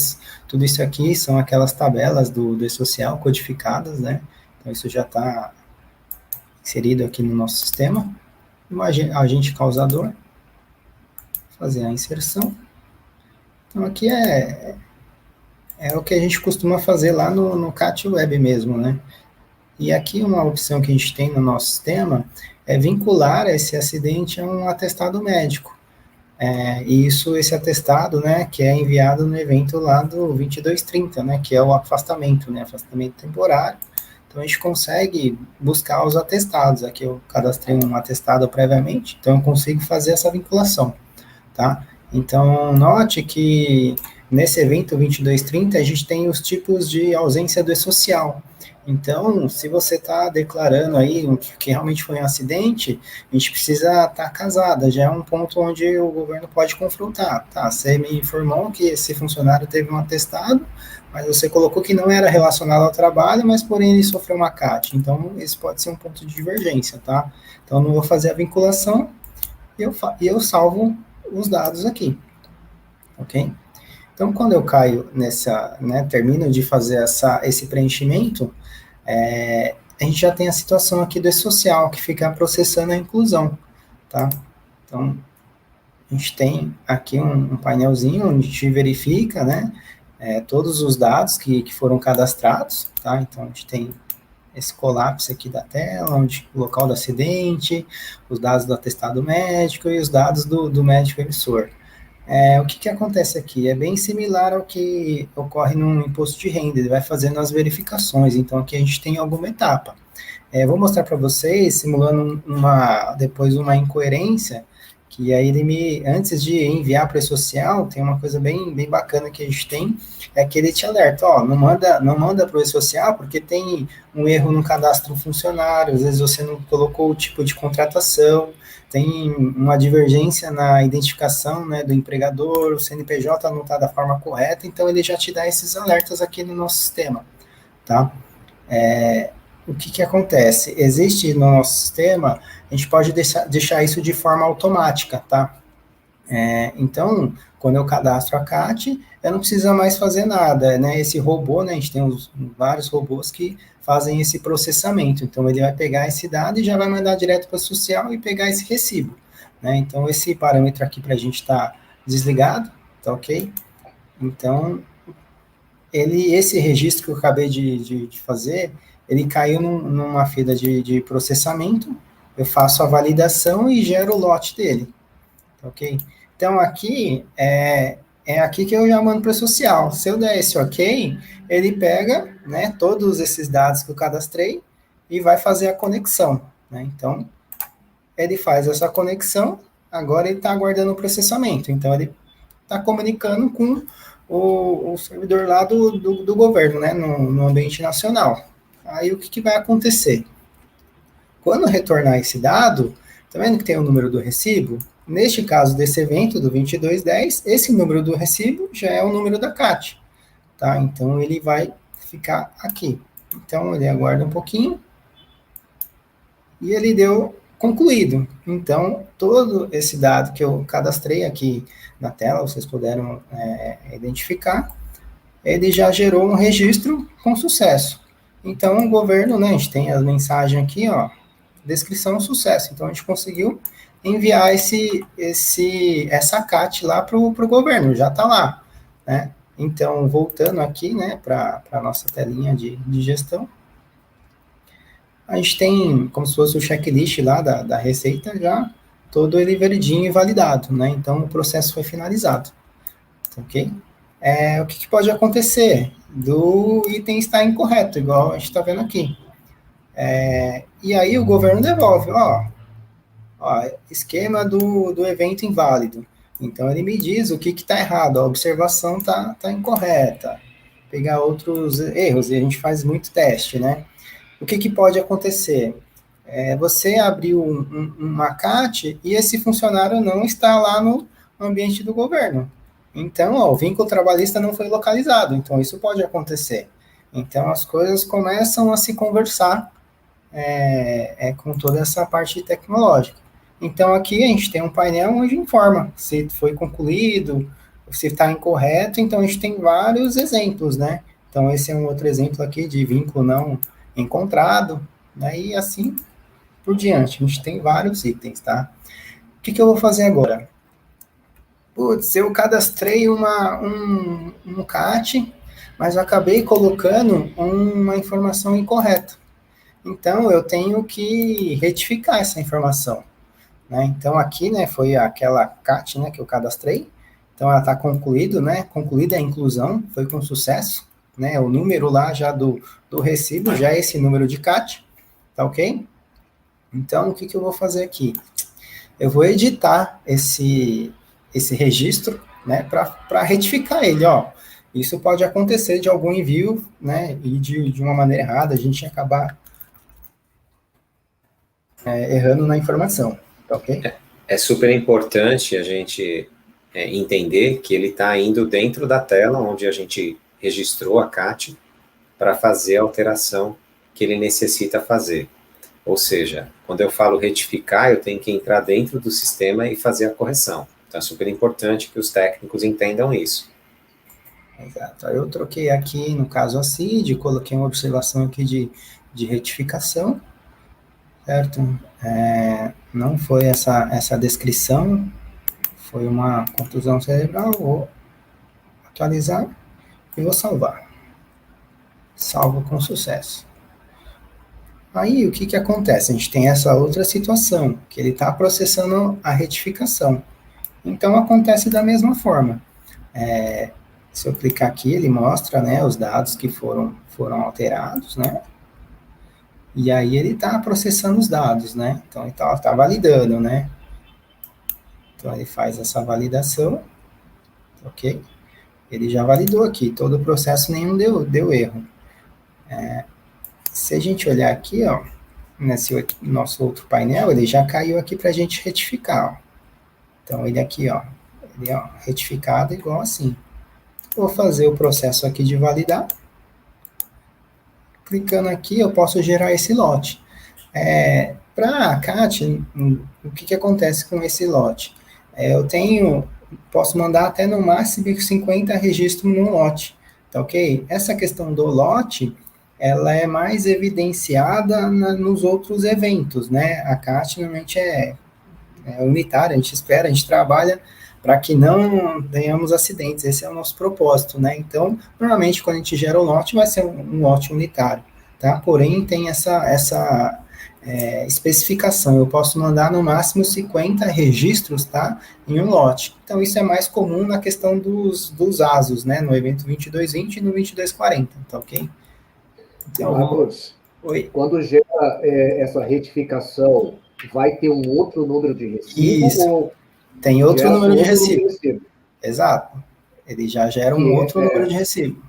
isso aqui são aquelas tabelas do E-Social codificadas, né? Então, isso já está inserido aqui no nosso sistema. Agente causador, fazer a inserção. Então, aqui é o que a gente costuma fazer lá no CAT Web mesmo, né? E aqui uma opção que a gente tem no nosso sistema é vincular esse acidente a um atestado médico. E esse atestado, né, que é enviado no evento lá do 2230, né, que é o afastamento, né, afastamento temporário. Então, a gente consegue buscar os atestados. Aqui eu cadastrei um atestado previamente, então eu consigo fazer essa vinculação, tá? Então, note que nesse evento 2230, a gente tem os tipos de ausência do E-Social. Então, se você está declarando aí que realmente foi um acidente, a gente precisa estar casada, já é um ponto onde o governo pode confrontar. Tá, você me informou que esse funcionário teve um atestado, mas você colocou que não era relacionado ao trabalho, mas porém ele sofreu uma CAT. Então, esse pode ser um ponto de divergência, tá? Então, eu não vou fazer a vinculação e eu salvo os dados aqui, ok? Então, quando eu caio nessa, né, termino de fazer esse preenchimento, a gente já tem a situação aqui do E-Social, que fica processando a inclusão, tá? Então, a gente tem aqui um painelzinho onde a gente verifica, né, todos os dados que foram cadastrados, tá? Então, a gente tem esse colapso aqui da tela, onde o local do acidente, os dados do atestado médico e os dados do médico emissor. O que acontece aqui? É bem similar ao que ocorre no imposto de renda, ele vai fazendo as verificações, então aqui a gente tem alguma etapa. Vou mostrar para vocês, simulando depois uma incoerência, que aí antes de enviar para o E-Social, tem uma coisa bem bacana que a gente tem, é que ele te alerta, ó, não manda para o E-Social porque tem um erro no cadastro do funcionário, às vezes você não colocou o tipo de contratação, tem uma divergência na identificação, né, do empregador, o CNPJ não está da forma correta, então ele já te dá esses alertas aqui no nosso sistema, tá? O que acontece? Existe no nosso sistema, a gente pode deixar isso de forma automática, tá? Então, quando eu cadastro a CAT, eu não preciso mais fazer nada, né? Esse robô, né, a gente tem vários robôs que fazem esse processamento, então ele vai pegar esse dado e já vai mandar direto para o social e pegar esse recibo, né? Então, esse parâmetro aqui para a gente está desligado, tá ok? Então, esse registro que eu acabei de fazer, ele caiu numa fila de processamento, eu faço a validação e gero o lote dele, tá ok? Então, aqui, é aqui que eu já mando para o social. Se eu der esse ok, ele pega, né, todos esses dados que eu cadastrei e vai fazer a conexão, né? Então, ele faz essa conexão, agora ele está aguardando o processamento. Então, ele está comunicando com o servidor lá do governo, né, no ambiente nacional. Aí, o que vai acontecer? Quando retornar esse dado, tá vendo que tem o número do recibo? Neste caso desse evento do 2210, esse número do recibo já é o número da CAT, tá? Então, ele vai ficar aqui. Então, ele aguarda um pouquinho e ele deu concluído. Então, todo esse dado que eu cadastrei aqui na tela, vocês puderam identificar, ele já gerou um registro com sucesso. Então, o governo, né, a gente tem a mensagem aqui, ó, descrição sucesso. Então, a gente conseguiu enviar essa CAT lá para o governo, já está lá, né? Então, voltando aqui, né, para a nossa telinha de gestão, a gente tem como se fosse o checklist lá da Receita, já todo ele verdinho e validado, né? Então, o processo foi finalizado, ok? O que pode acontecer? Do item estar incorreto, igual a gente está vendo aqui. E aí o governo devolve, ó, esquema do evento inválido. Então, ele me diz o que está errado, a observação tá incorreta. Pegar outros erros, e a gente faz muito teste, né? O que pode acontecer? Você abriu uma CAT e esse funcionário não está lá no ambiente do governo. Então, ó, o vínculo trabalhista não foi localizado. Então, isso pode acontecer. Então, as coisas começam a se conversar com toda essa parte tecnológica. Então, aqui a gente tem um painel onde informa se foi concluído, se está incorreto. Então, a gente tem vários exemplos, né? Então, esse é um outro exemplo aqui de vínculo não encontrado, né? E assim por diante. A gente tem vários itens, tá? O que eu vou fazer agora? Putz, eu cadastrei um CAT, mas eu acabei colocando uma informação incorreta. Então, eu tenho que retificar essa informação, né? Então, aqui, né, foi aquela CAT, né, que eu cadastrei. Então, ela está concluída, né? Concluída a inclusão, foi com sucesso, né? O número lá já do recibo, já é esse número de CAT, tá ok? Então, o que eu vou fazer aqui? Eu vou editar esse registro, né, para retificar ele, ó. Isso pode acontecer de algum envio, né, e de uma maneira errada, a gente acabar errando na informação, tá ok? É super importante a gente entender que ele está indo dentro da tela onde a gente registrou a CAT para fazer a alteração que ele necessita fazer. Ou seja, quando eu falo retificar, eu tenho que entrar dentro do sistema e fazer a correção. Então, é super importante que os técnicos entendam isso. Exato. Eu troquei aqui, no caso, a CID, coloquei uma observação aqui de retificação, certo? Não foi essa descrição, foi uma contusão cerebral. Vou atualizar e vou salvar. Salvo com sucesso. Aí, o que acontece? A gente tem essa outra situação, que ele está processando a retificação. Então, acontece da mesma forma. Se eu clicar aqui, ele mostra, né, os dados que foram alterados, né? E aí, ele está processando os dados, né? Então, ele está validando, né? Então, ele faz essa validação, ok? Ele já validou aqui, todo o processo, nenhum deu erro. Se a gente olhar aqui, ó, nesse nosso outro painel, ele já caiu aqui para a gente retificar, ó. Então, ele aqui, ó, retificado igual assim. Vou fazer o processo aqui de validar. Clicando aqui, eu posso gerar esse lote. Para a CAT, o que acontece com esse lote? Posso mandar até no máximo 50 registros no lote, tá ok? Essa questão do lote, ela é mais evidenciada nos outros eventos, né? A CAT normalmente é unitária, a gente trabalha para que não tenhamos acidentes, esse é o nosso propósito, né? Então, normalmente, quando a gente gera o lote, vai ser um lote unitário, tá? Porém, tem essa especificação, eu posso mandar no máximo 50 registros, tá, em um lote. Então, isso é mais comum na questão dos ASUS, né, no evento 2220 e no 2240, tá ok? Então, Marcos, oi. quando gera essa retificação, vai ter um outro número de recibo Isso, ou tem outro gera número de outro número de recibo. recibo? Exato. Ele já gera um Que outro número de recibo.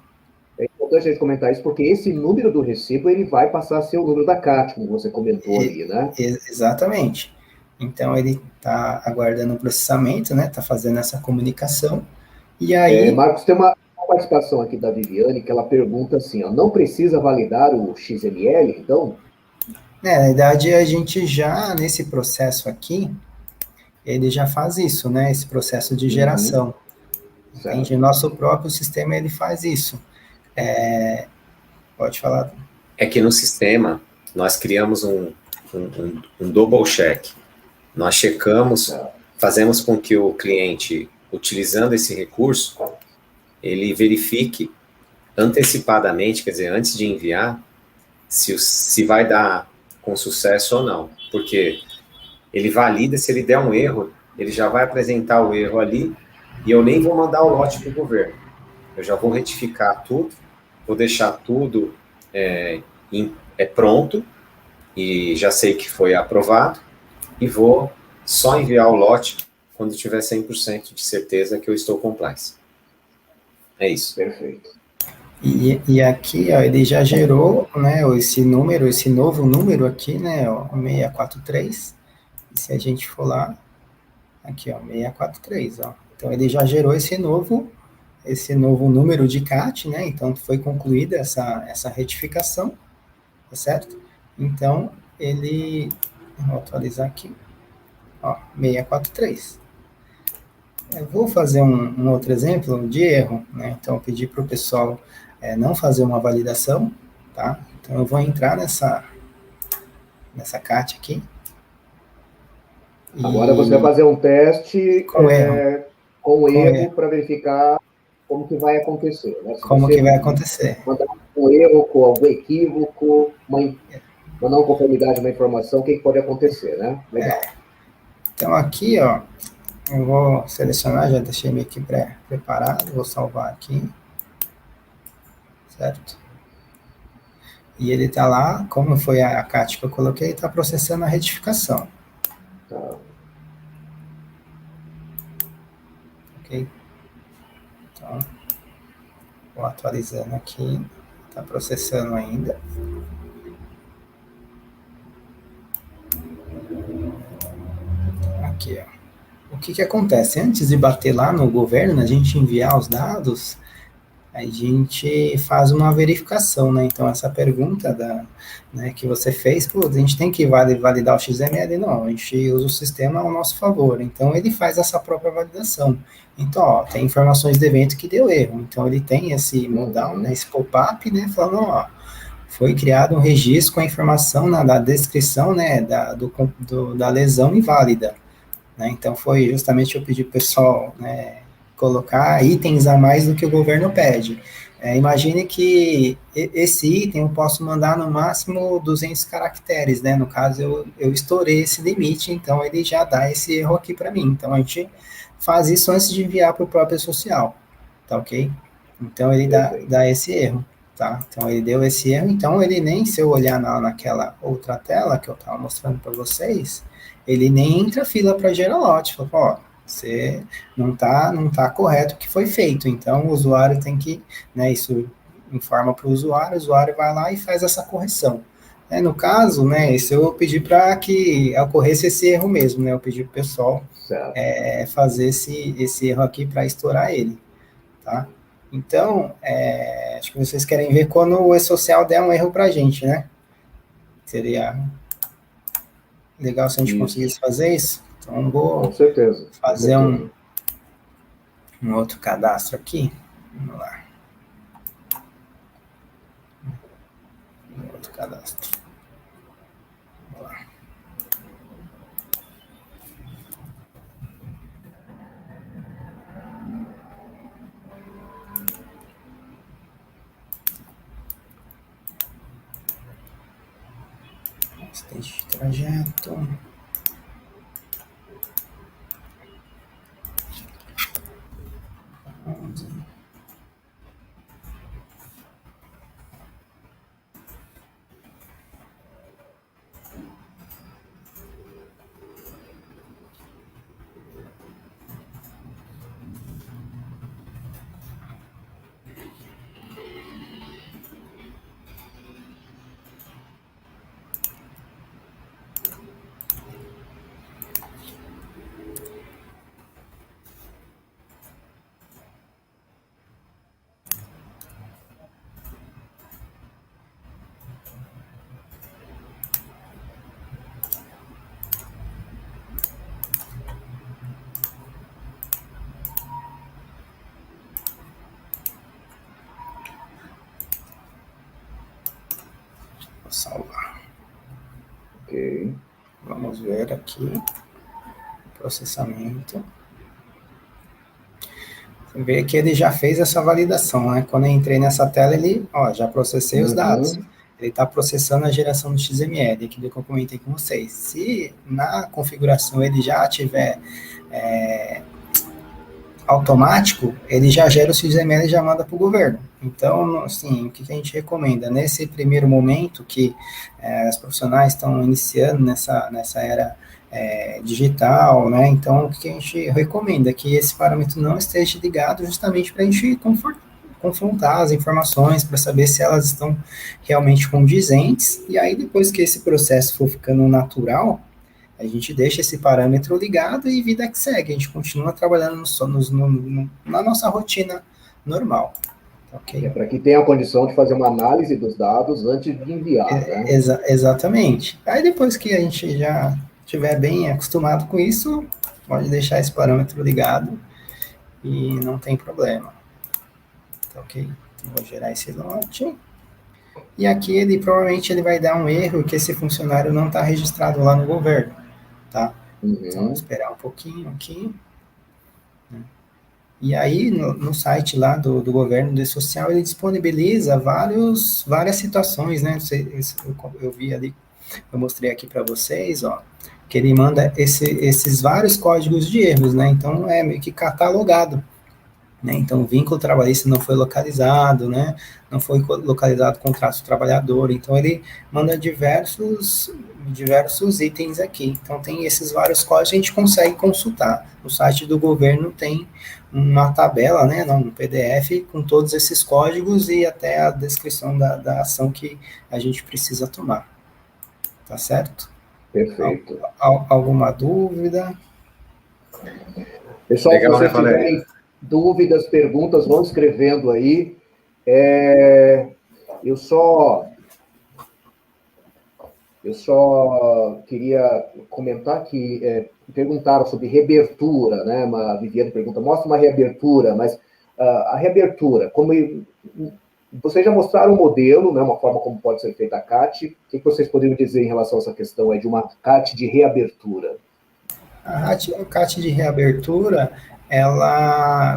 é importante a gente comentar isso, porque esse número do recibo ele vai passar a ser o número da CAT, como você comentou ali, né? Exatamente. Então, ele está aguardando o processamento, né? Está fazendo essa comunicação. E aí, Marcos, tem uma participação aqui da Viviane que ela pergunta assim, ó, não precisa validar o XML, então? na verdade, a gente já, nesse processo aqui, ele já faz isso, né? Esse processo de Uhum, geração. Entende? O certo. nosso próprio sistema, ele faz isso. Pode falar. É que no sistema nós criamos um double check. Nós checamos, Certo. fazemos com que o cliente, utilizando esse recurso, ele verifique antecipadamente, quer dizer, antes de enviar, se vai dar com sucesso ou não. Porque ele valida, se ele der um erro, ele já vai apresentar o erro ali e eu nem vou mandar o lote para o governo. Eu já vou retificar tudo, vou deixar tudo pronto e já sei que foi aprovado e vou só enviar o lote quando tiver 100% de certeza que eu estou compliance. É isso. Perfeito. E aqui, ó, ele já gerou, né, esse número, esse novo número aqui, né, ó, 643. E se a gente for lá, aqui, ó, 643, ó. Então, ele já gerou esse novo número de CAT, né? Então, foi concluída essa retificação, tá certo? Então, vou atualizar aqui, ó, 643. Eu vou fazer um outro exemplo de erro, né? Então, eu pedi para o pessoal não fazer uma validação, tá? Então, eu vou entrar nessa CAT aqui. Agora você vai E fazer um teste com erro, com com erro, erro para verificar como que vai acontecer, né? Se como que você vai acontecer? mandar um erro com algum equívoco, uma não conformidade, uma informação, o que pode acontecer, né? Legal. Então, aqui, ó, eu vou selecionar, já deixei meio que preparado, vou salvar aqui, certo? E ele está lá, como foi a CAT que eu coloquei, está processando a retificação, Tá. ok? Então, vou atualizando aqui, está processando ainda. Aqui, ó. O que que acontece? Antes de bater lá no governo, a gente enviar os dados, a gente faz uma verificação, né? Então, essa pergunta né, que você fez, pô, a gente tem que validar o XML? Não, a gente usa o sistema ao nosso favor. Então, ele faz essa própria validação. Então, ó, tem informações do evento que deu erro. Então, ele tem esse modal, né, esse pop-up, né, falando, ó, foi criado um registro com a informação da descrição, né, da lesão inválida. Né? Então, foi justamente eu pedir para o pessoal, né, colocar itens a mais do que o governo pede. Imagine que esse item eu posso mandar no máximo 200 caracteres, né? No caso, eu estourei esse limite, então ele já dá esse erro aqui para mim. Então, a gente faz isso antes de enviar para o próprio social, tá ok? Então, ele dá esse erro, tá? Então, ele deu esse erro, então ele nem, se eu olhar naquela outra tela que eu estava mostrando para vocês, ele nem entra fila para gerar lote. Fala, ó, você não tá correto o que foi feito. Então, o usuário tem que, né, isso informa para o usuário vai lá e faz essa correção. No caso, né, isso eu pedi para que ocorresse esse erro mesmo, né, eu pedi para o pessoal fazer esse erro aqui para estourar ele, tá? Então, acho que vocês querem ver quando o e-social der um erro para a gente, né? Seria legal se a gente conseguisse fazer isso. Então, vou Com certeza. fazer um outro cadastro aqui. Vamos lá. Outro cadastro. Vamos lá. Assistente de trajeto. Salvar. Ok. Vamos ver aqui. Processamento. Você vê que ele já fez essa validação, né? Quando eu entrei nessa tela, ele, ó, já processei os dados. Ele está processando a geração do XML, aquilo que eu comentei com vocês. Se na configuração ele já tiver automático, ele já gera o XML e já manda para o governo. Então, assim, o que a gente recomenda? Nesse primeiro momento que os profissionais estão iniciando nessa era digital, né? Então, o que a gente recomenda? É que esse parâmetro não esteja ligado justamente para a gente confrontar as informações, para saber se elas estão realmente condizentes, e aí depois que esse processo for ficando natural, a gente deixa esse parâmetro ligado e vida que segue. A gente continua trabalhando na nossa rotina normal. Okay? É para que tenha a condição de fazer uma análise dos dados antes de enviar, né? Exatamente. Aí depois que a gente já estiver bem acostumado com isso, pode deixar esse parâmetro ligado e não tem problema. Tá, ok? Então, vou gerar esse lote. E aqui ele provavelmente ele vai dar um erro que esse funcionário não está registrado lá no governo. Tá? Então, vou esperar um pouquinho aqui. Né? E aí, no site lá do governo do social, ele disponibiliza várias situações, né? Eu vi ali, eu mostrei aqui para vocês, ó, que ele manda esses vários códigos de erros, né? Então, é meio que catalogado. Né? Então, o vínculo trabalhista não foi localizado, né? Não foi localizado o contrato do trabalhador, então ele manda diversos itens aqui. Então, tem esses vários códigos que a gente consegue consultar. No site do governo tem uma tabela, né, um PDF com todos esses códigos e até a descrição da ação que a gente precisa tomar. Tá certo? Perfeito. Alguma dúvida? Pessoal, se vocês tiverem dúvidas, perguntas, vão escrevendo aí. Eu só queria comentar que perguntaram sobre reabertura, né? A Viviane pergunta, mostra uma reabertura, mas a reabertura, como vocês já mostraram o modelo, né? Uma forma como pode ser feita a CAT, o que vocês poderiam dizer em relação a essa questão de uma CAT de reabertura? A CAT de reabertura,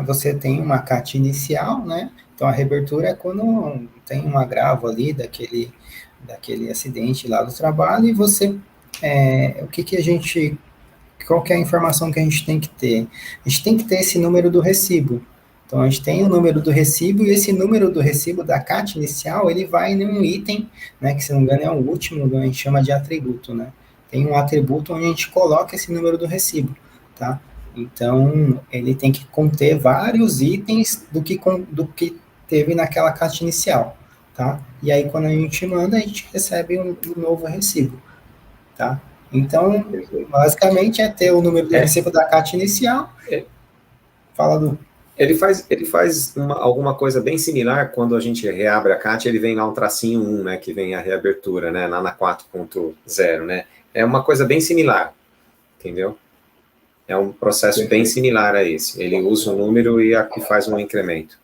você tem uma CAT inicial, né? Então, a reabertura é quando tem um agravo ali daquele acidente lá do trabalho e você, qual que é a informação que a gente tem que ter? A gente tem que ter esse número do recibo. Então, a gente tem o número do recibo e esse número do recibo da CAT inicial, ele vai em um item, né? Que, se não me engano, é o último, a gente chama de atributo, né? Tem um atributo onde a gente coloca esse número do recibo, tá? Então, ele tem que conter vários itens do que teve naquela CAT inicial, tá? E aí, quando a gente manda, a gente recebe um novo recibo, tá? Então, basicamente, é ter o número do recibo da CAT inicial. Fala, Du. Ele faz alguma coisa bem similar quando a gente reabre a CAT, ele vem lá um tracinho 1, né, que vem a reabertura, né, lá na 4.0, né? É uma coisa bem similar, entendeu? É um processo bem similar a esse. Ele usa o número e aqui faz um incremento.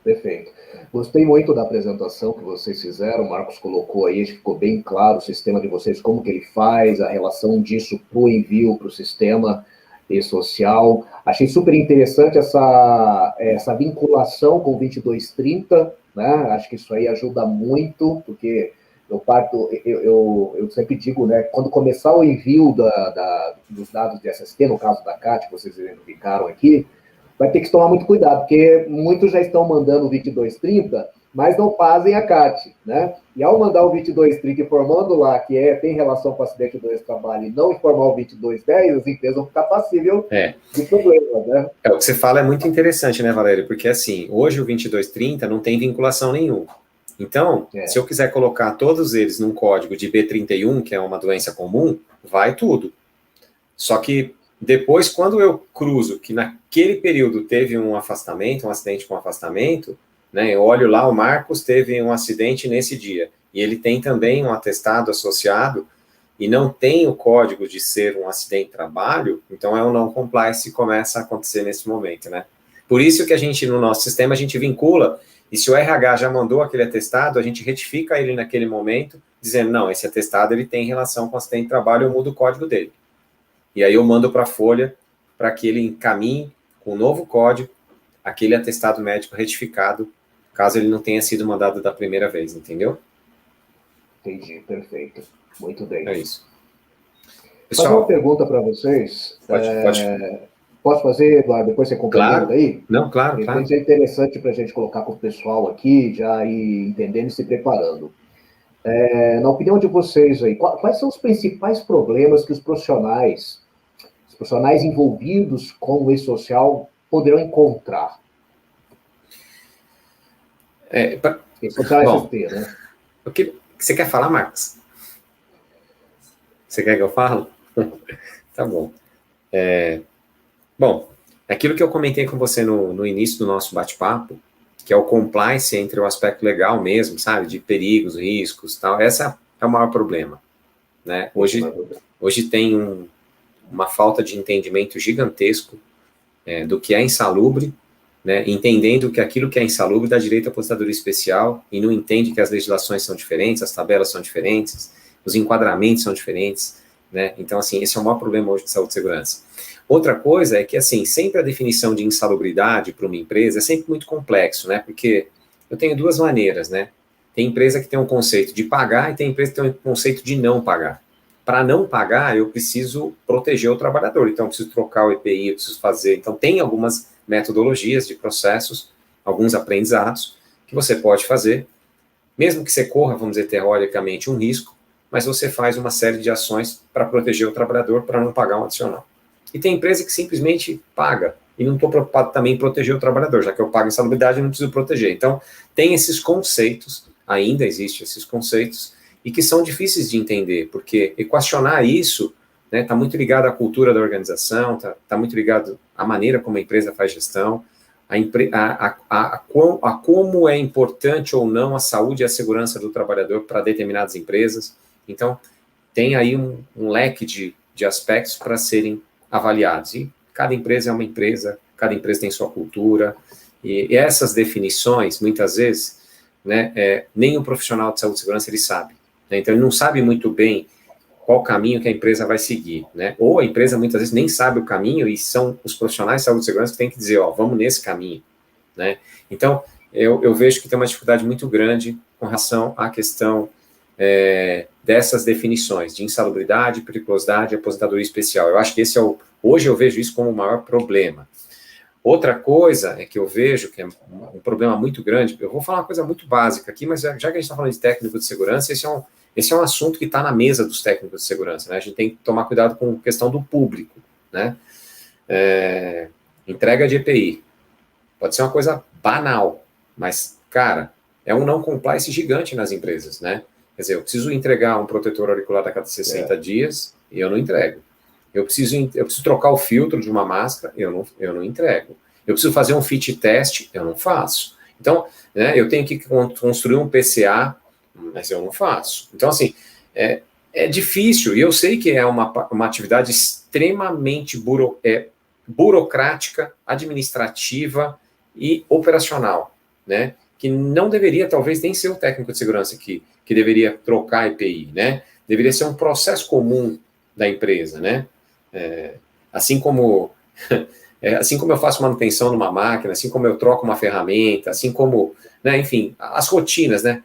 Perfeito. Gostei muito da apresentação que vocês fizeram, o Marcos colocou aí, ficou bem claro o sistema de vocês, como que ele faz, a relação disso para o envio para o sistema e-social. Achei super interessante essa vinculação com o 2230, né? Acho que isso aí ajuda muito, porque eu sempre digo, né, quando começar o envio dos dados de SST, no caso da CAT, que vocês identificaram aqui, vai ter que tomar muito cuidado, porque muitos já estão mandando o 2230, mas não fazem a CAT, né? E ao mandar o 2230 informando lá que tem relação com acidente do trabalho e não informar o 2210, as empresas vão ficar passíveis de problemas, né? O que você fala é muito interessante, né, Valério? Porque, assim, hoje o 2230 não tem vinculação nenhuma. Então, se eu quiser colocar todos eles num código de B31, que é uma doença comum, vai tudo. Só que depois, quando eu cruzo que naquele período teve um afastamento, um acidente com afastamento, né, eu olho lá, o Marcos teve um acidente nesse dia, e ele tem também um atestado associado, e não tem o código de ser um acidente de trabalho, então é um não compliance que começa a acontecer nesse momento, né? Por isso que a gente, no nosso sistema, a gente vincula, e se o RH já mandou aquele atestado, a gente retifica ele naquele momento, dizendo, não, esse atestado ele tem relação com acidente de trabalho, eu mudo o código dele. E aí eu mando para a Folha, para que ele encaminhe com o novo código, aquele atestado médico retificado, caso ele não tenha sido mandado da primeira vez, entendeu? Entendi, perfeito. Muito bem. É isso. Pessoal, fazer uma pergunta para vocês. Pode. Posso fazer, Eduardo? Depois você complementa claro. aí? Não, claro. É interessante para a gente colocar com o pessoal aqui, já ir entendendo e se preparando. Na opinião de vocês aí, quais são os principais problemas que os profissionais envolvidos com o e-social poderão encontrar? Bom, né? O que você quer falar, Marcos? Você quer que eu fale? Tá bom. Bom, aquilo que eu comentei com você no início do nosso bate-papo, que é o compliance entre o aspecto legal mesmo, sabe, de perigos, riscos, tal, essa é o maior problema, né? Hoje tem uma falta de entendimento gigantesco do que é insalubre, né, entendendo que aquilo que é insalubre dá direito à aposentadoria especial e não entende que as legislações são diferentes, as tabelas são diferentes, os enquadramentos são diferentes, né? Então, assim, esse é o maior problema hoje de saúde e segurança. Outra coisa é que, assim, sempre a definição de insalubridade para uma empresa é sempre muito complexo, né? Porque eu tenho duas maneiras, né? Tem empresa que tem um conceito de pagar e tem empresa que tem um conceito de não pagar. Para não pagar, eu preciso proteger o trabalhador, então eu preciso trocar o EPI, eu preciso fazer. Então, tem algumas metodologias de processos, alguns aprendizados que você pode fazer, mesmo que você corra, vamos dizer, teoricamente, um risco, mas você faz uma série de ações para proteger o trabalhador, para não pagar um adicional. E tem empresa que simplesmente paga, e não estou preocupado também em proteger o trabalhador, já que eu pago insalubridade, eu não preciso proteger. Então, tem esses conceitos, ainda existem esses conceitos, e que são difíceis de entender, porque equacionar isso está muito ligado à cultura da organização, está muito ligado à maneira como a empresa faz gestão, a como é importante ou não a saúde e a segurança do trabalhador para determinadas empresas. Então, tem aí um leque de aspectos para serem avaliados. E cada empresa é uma empresa, cada empresa tem sua cultura, e essas definições, muitas vezes, né, nem o profissional de saúde e segurança ele sabe. Né? Então, ele não sabe muito bem qual caminho que a empresa vai seguir, né? Ou a empresa muitas vezes nem sabe o caminho e são os profissionais de saúde e segurança que têm que dizer, vamos nesse caminho, né? Então, eu vejo que tem uma dificuldade muito grande com relação à questão dessas definições de insalubridade, periculosidade e aposentadoria especial. Eu acho que esse hoje eu vejo isso como o maior problema. Outra coisa é que eu vejo que é um problema muito grande, eu vou falar uma coisa muito básica aqui, mas já que a gente está falando de técnico de segurança, esse é um assunto que está na mesa dos técnicos de segurança, né? A gente tem que tomar cuidado com a questão do público, né? Entrega de EPI. Pode ser uma coisa banal, mas, cara, é um não compliance gigante nas empresas, né? Quer dizer, eu preciso entregar um protetor auricular a cada 60 dias e eu não entrego. Eu preciso trocar o filtro de uma máscara, eu não entrego. Eu preciso fazer um fit test, eu não faço. Então, né, eu tenho que construir um PCA, mas eu não faço. Então, assim, é difícil, e eu sei que é uma atividade extremamente burocrática, administrativa e operacional, né? Que não deveria, talvez, nem ser o técnico de segurança que deveria trocar EPI, né? Deveria ser um processo comum da empresa, né? Assim como eu faço manutenção numa máquina, assim como eu troco uma ferramenta, assim como, né, enfim, as rotinas, né?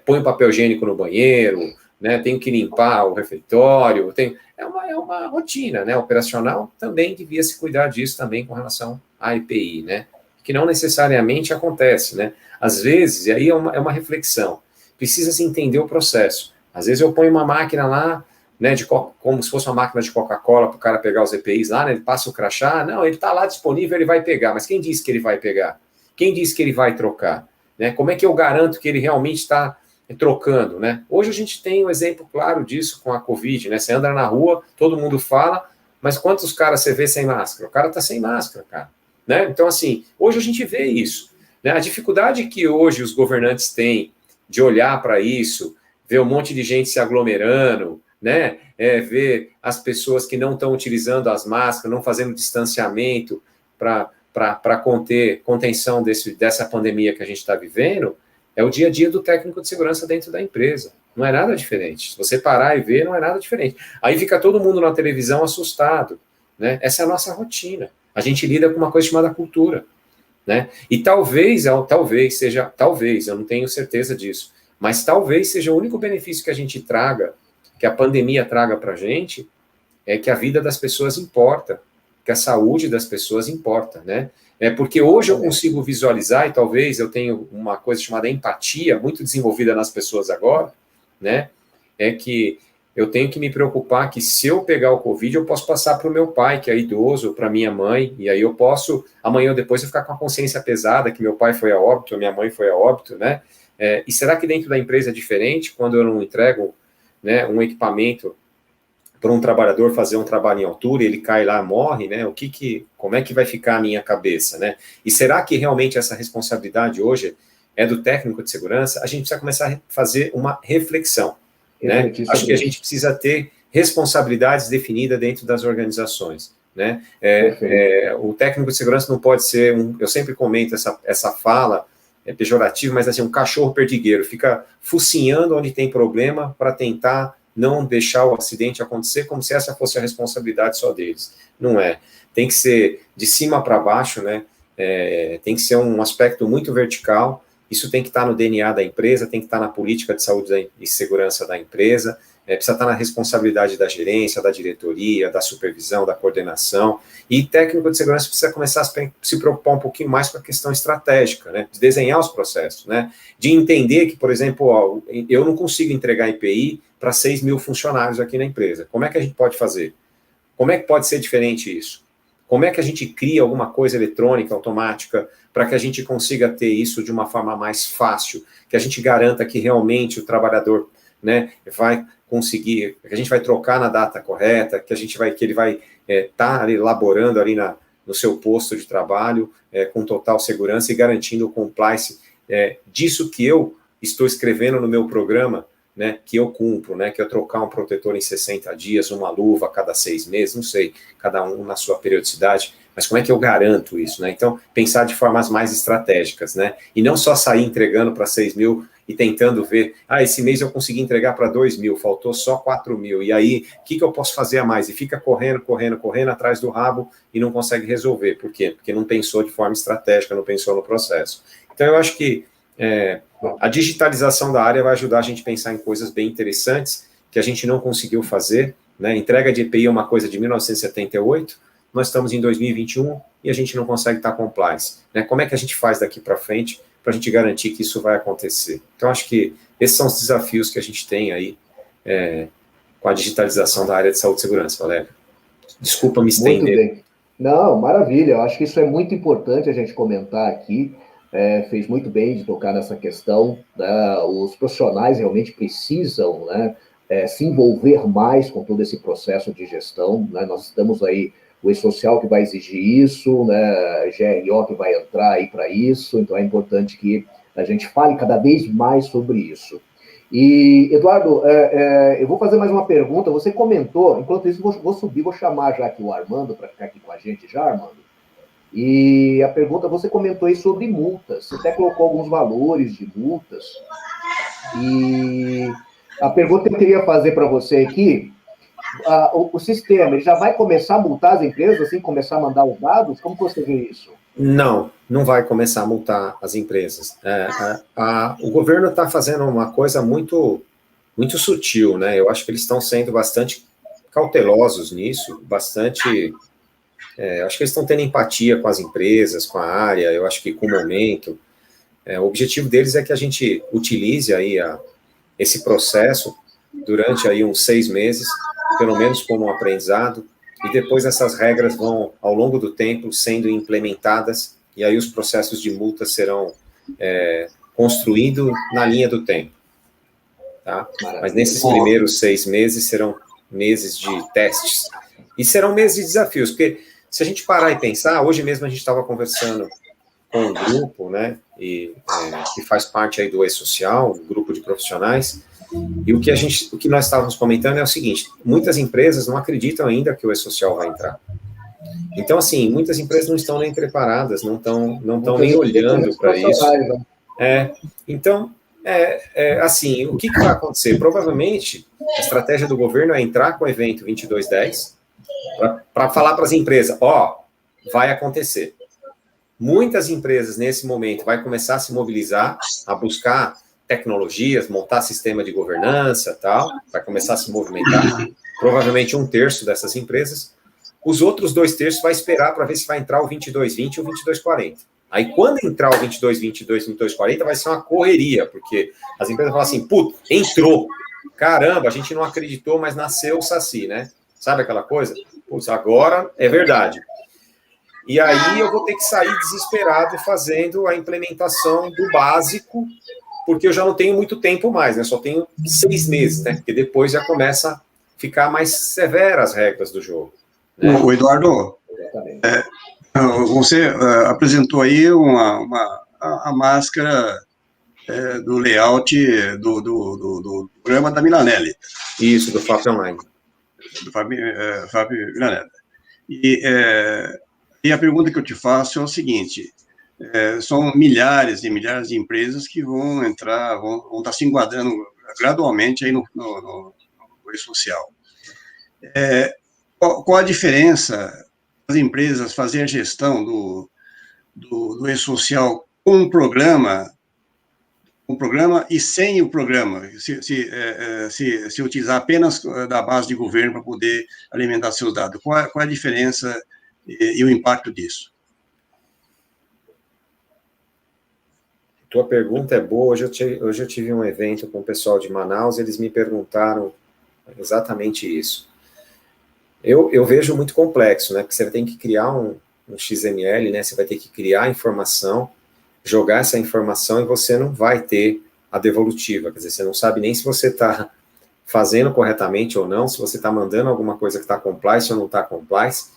põe o papel higiênico no banheiro, né, tenho que limpar o refeitório, é uma rotina, né, operacional, também devia se cuidar disso também com relação à EPI, né, que não necessariamente acontece, né, às vezes, e aí é uma reflexão, precisa se entender o processo, às vezes eu ponho uma máquina lá, né, como se fosse uma máquina de Coca-Cola para o cara pegar os EPIs lá, né, ele passa o crachá, não, ele está lá disponível, ele vai pegar, mas quem disse que ele vai pegar? Quem disse que ele vai trocar? Né? Como é que eu garanto que ele realmente está trocando? Né? Hoje a gente tem um exemplo claro disso com a Covid, né? Você anda na rua, todo mundo fala, mas quantos caras você vê sem máscara? O cara está sem máscara, cara. Né? Então, assim, hoje a gente vê isso. Né? A dificuldade que hoje os governantes têm de olhar para isso, ver um monte de gente se aglomerando, né? Ver as pessoas que não estão utilizando as máscaras, não fazendo distanciamento para contenção dessa pandemia que a gente está vivendo, é o dia a dia do técnico de segurança dentro da empresa. Não é nada diferente. Se você parar e ver, não é nada diferente. Aí fica todo mundo na televisão assustado. Né? Essa é a nossa rotina. A gente lida com uma coisa chamada cultura. Né? E talvez, eu não tenho certeza disso, mas talvez seja o único benefício que a gente traga, que a pandemia traga para a gente, é que a vida das pessoas importa, que a saúde das pessoas importa, né? Porque hoje eu consigo visualizar, e talvez eu tenha uma coisa chamada empatia, muito desenvolvida nas pessoas agora, né? É que eu tenho que me preocupar que se eu pegar o Covid, eu posso passar para o meu pai, que é idoso, para minha mãe, e aí eu posso, amanhã ou depois, eu ficar com a consciência pesada, que meu pai foi a óbito, minha mãe foi a óbito, né? E será que dentro da empresa é diferente, quando eu não entrego, né, um equipamento para um trabalhador fazer um trabalho em altura, ele cai lá, morre, né? Como é que vai ficar a minha cabeça, né? E será que realmente essa responsabilidade hoje é do técnico de segurança? A gente precisa começar a fazer uma reflexão, né? Acho que a gente precisa ter responsabilidades definidas dentro das organizações, né? O técnico de segurança não pode ser eu sempre comento essa fala pejorativa, mas assim, um cachorro perdigueiro, fica focinhando onde tem problema para tentar não deixar o acidente acontecer como se essa fosse a responsabilidade só deles. Não é. Tem que ser de cima para baixo, né? Tem que ser um aspecto muito vertical, isso tem que estar no DNA da empresa, tem que estar na política de saúde e segurança da empresa, precisa estar na responsabilidade da gerência, da diretoria, da supervisão, da coordenação, e técnico de segurança precisa começar a se preocupar um pouquinho mais com a questão estratégica, né? De desenhar os processos, né? De entender que, por exemplo, eu não consigo entregar IPI para 6 mil funcionários aqui na empresa. Como é que a gente pode fazer? Como é que pode ser diferente isso? Como é que a gente cria alguma coisa eletrônica, automática, para que a gente consiga ter isso de uma forma mais fácil, que a gente garanta que realmente o trabalhador, né, vai conseguir, que a gente vai trocar na data correta, que ele vai estar elaborando ali no seu posto de trabalho com total segurança e garantindo o compliance disso que eu estou escrevendo no meu programa, né, que eu cumpro, né, que eu trocar um protetor em 60 dias, uma luva a cada 6 meses, não sei, cada um na sua periodicidade, mas como é que eu garanto isso, né? Então, pensar de formas mais estratégicas, né? E não só sair entregando para 6 mil e tentando ver, esse mês eu consegui entregar para 2 mil, faltou só 4 mil, e aí, o que eu posso fazer a mais? E fica correndo atrás do rabo e não consegue resolver. Por quê? Porque não pensou de forma estratégica, não pensou no processo. Então, eu acho que a digitalização da área vai ajudar a gente a pensar em coisas bem interessantes que a gente não conseguiu fazer, né? Entrega de EPI é uma coisa de 1978, nós estamos em 2021 e a gente não consegue estar compliance, né? Como é que a gente faz daqui para frente para a gente garantir que isso vai acontecer? Então, acho que esses são os desafios que a gente tem aí com a digitalização da área de saúde e segurança, Valério. Desculpa me estender. Muito bem. Não, maravilha. Eu acho que isso é muito importante a gente comentar aqui. Fez muito bem de tocar nessa questão, né? Os profissionais realmente precisam, né, se envolver mais com todo esse processo de gestão, né? Nós estamos aí, o E-Social que vai exigir isso, né? GRO que vai entrar aí para isso, então é importante que a gente fale cada vez mais sobre isso. E, Eduardo, eu vou fazer mais uma pergunta, você comentou, enquanto isso vou chamar já aqui o Armando para ficar aqui com a gente já, Armando. E a pergunta, você comentou aí sobre multas, você até colocou alguns valores de multas, e a pergunta que eu queria fazer para você aqui, o sistema, ele já vai começar a multar as empresas, assim, começar a mandar os dados? Como você vê isso? Não vai começar a multar as empresas. O governo está fazendo uma coisa muito, muito sutil, né? Eu acho que eles estão sendo bastante cautelosos nisso, bastante... acho que eles estão tendo empatia com as empresas, com a área, eu acho que com o momento. O objetivo deles é que a gente utilize aí esse processo durante aí uns 6 meses, pelo menos como um aprendizado, e depois essas regras vão, ao longo do tempo, sendo implementadas, e aí os processos de multa serão construídos na linha do tempo. Tá? Mas nesses primeiros 6 meses serão meses de testes, e serão meses de desafios, porque se a gente parar e pensar, hoje mesmo a gente estava conversando com um grupo, né, que faz parte aí do E-Social, um grupo de profissionais, e o que nós estávamos comentando é o seguinte: muitas empresas não acreditam ainda que o E-Social vai entrar. Então, assim, muitas empresas não estão nem preparadas, não estão nem olhando para isso. Então, assim, o que vai acontecer? Provavelmente, a estratégia do governo é entrar com o evento 2210 para falar para as empresas, vai acontecer. Muitas empresas, nesse momento, vai começar a se mobilizar, a buscar tecnologias, montar sistema de governança, tal, vai começar a se movimentar. Provavelmente 1/3 dessas empresas. Os outros 2/3 vai esperar para ver se vai entrar o 2220 ou o 2240. Aí, quando entrar o 2220 e o 2240, vai ser uma correria, porque as empresas vão falar assim, entrou. Caramba, a gente não acreditou, mas nasceu o Saci, né? Sabe aquela coisa? Agora é verdade. E aí eu vou ter que sair desesperado fazendo a implementação do básico, porque eu já não tenho muito tempo mais, né? Só tenho 6 meses, né? Porque depois já começa a ficar mais severas as regras do jogo. Né? O Eduardo, você apresentou aí a máscara do layout do programa da Milanelli. Isso, do FAP Online. Do FAP Milanelli. E a pergunta que eu te faço é o seguinte: são milhares e milhares de empresas que vão entrar, vão estar se enquadrando gradualmente aí no E-Social. Qual a diferença das empresas fazer a gestão do E-Social com um programa e sem o programa, se utilizar apenas da base de governo para poder alimentar seus dados? Qual é a diferença e o impacto disso? Tua pergunta é boa. Hoje eu tive um evento com o pessoal de Manaus, eles me perguntaram exatamente isso. Eu vejo muito complexo, né? Porque você tem que criar um XML, né? Você vai ter que criar a informação, jogar essa informação e você não vai ter a devolutiva. Quer dizer, você não sabe nem se você está fazendo corretamente ou não, se você está mandando alguma coisa que está compliance ou não está compliance,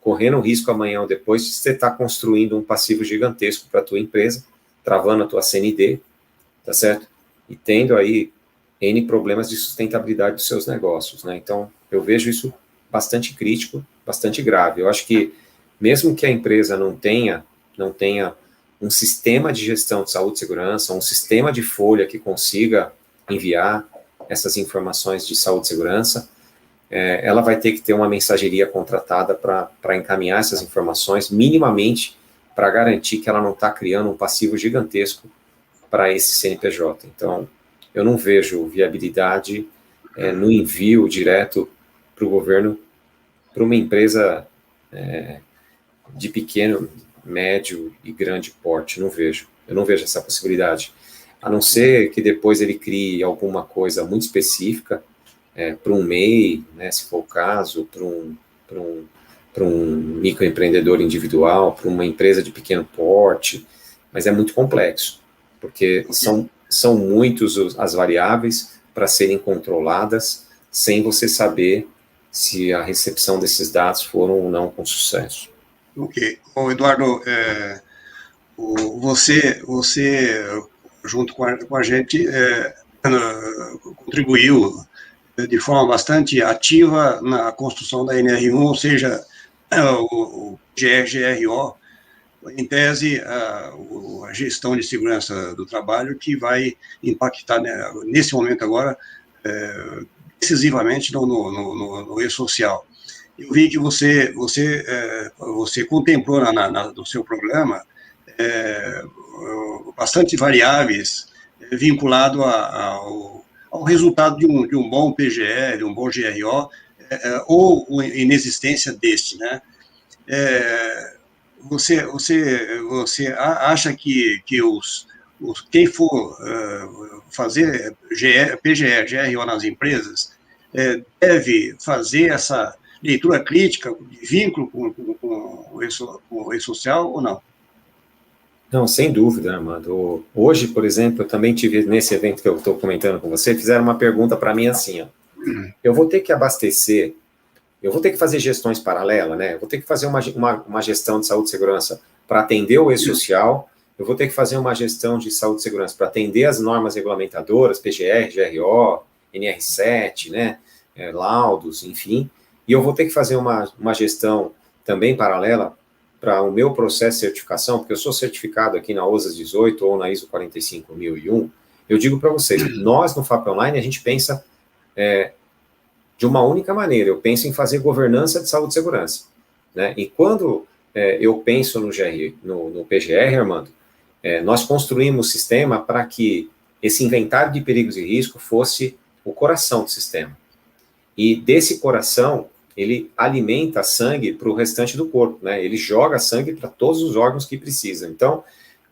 correndo o risco amanhã ou depois de você estar construindo um passivo gigantesco para a tua empresa, travando a tua CND, tá certo? E tendo aí N problemas de sustentabilidade dos seus negócios, né? Então, eu vejo isso bastante crítico, bastante grave. Eu acho que, mesmo que a empresa não tenha um sistema de gestão de saúde e segurança, um sistema de folha que consiga enviar essas informações de saúde e segurança, ela vai ter que ter uma mensageria contratada para encaminhar essas informações, minimamente, para garantir que ela não está criando um passivo gigantesco para esse CNPJ. Então, eu não vejo viabilidade no envio direto para o governo, para uma empresa de pequeno, médio e grande porte. Eu não vejo essa possibilidade. A não ser que depois ele crie alguma coisa muito específica para um MEI, né, se for o caso, para um microempreendedor individual, para uma empresa de pequeno porte, mas é muito complexo, porque são muitos as variáveis para serem controladas sem você saber se a recepção desses dados foram ou não com sucesso. Ok. Bom, Eduardo, você junto com a gente, contribuiu de forma bastante ativa na construção da NR1, ou seja, o GRO, em tese, a gestão de segurança do trabalho, que vai impactar, né, nesse momento agora, decisivamente no E-Social. eu vi que você contemplou no seu programa bastante variáveis vinculado ao resultado de um bom PGE, de um bom GRO, ou inexistência deste, né? Você acha que quem for fazer PGE, GRO nas empresas, deve fazer essa leitura crítica, de vínculo com o e-social ou não? Não, sem dúvida, Armando. Hoje, por exemplo, eu também tive, nesse evento que eu estou comentando com você, fizeram uma pergunta para mim assim, ó, eu vou ter que abastecer, eu vou ter que fazer gestões paralelas, né? Eu vou ter que fazer uma gestão de saúde e segurança para atender o e-social, eu vou ter que fazer uma gestão de saúde e segurança para atender as normas regulamentadoras, PGR, GRO, NR7, né? Laudos, enfim, e eu vou ter que fazer uma gestão também paralela para o meu processo de certificação, porque eu sou certificado aqui na OSAS 18 ou na ISO 45001, eu digo para vocês, nós no FAP Online, a gente pensa de uma única maneira, eu penso em fazer governança de saúde e segurança, né? E quando eu penso no PGR, Armando, nós construímos o sistema para que esse inventário de perigos e riscos fosse o coração do sistema. E desse coração, ele alimenta sangue para o restante do corpo, né? Ele joga sangue para todos os órgãos que precisam. Então,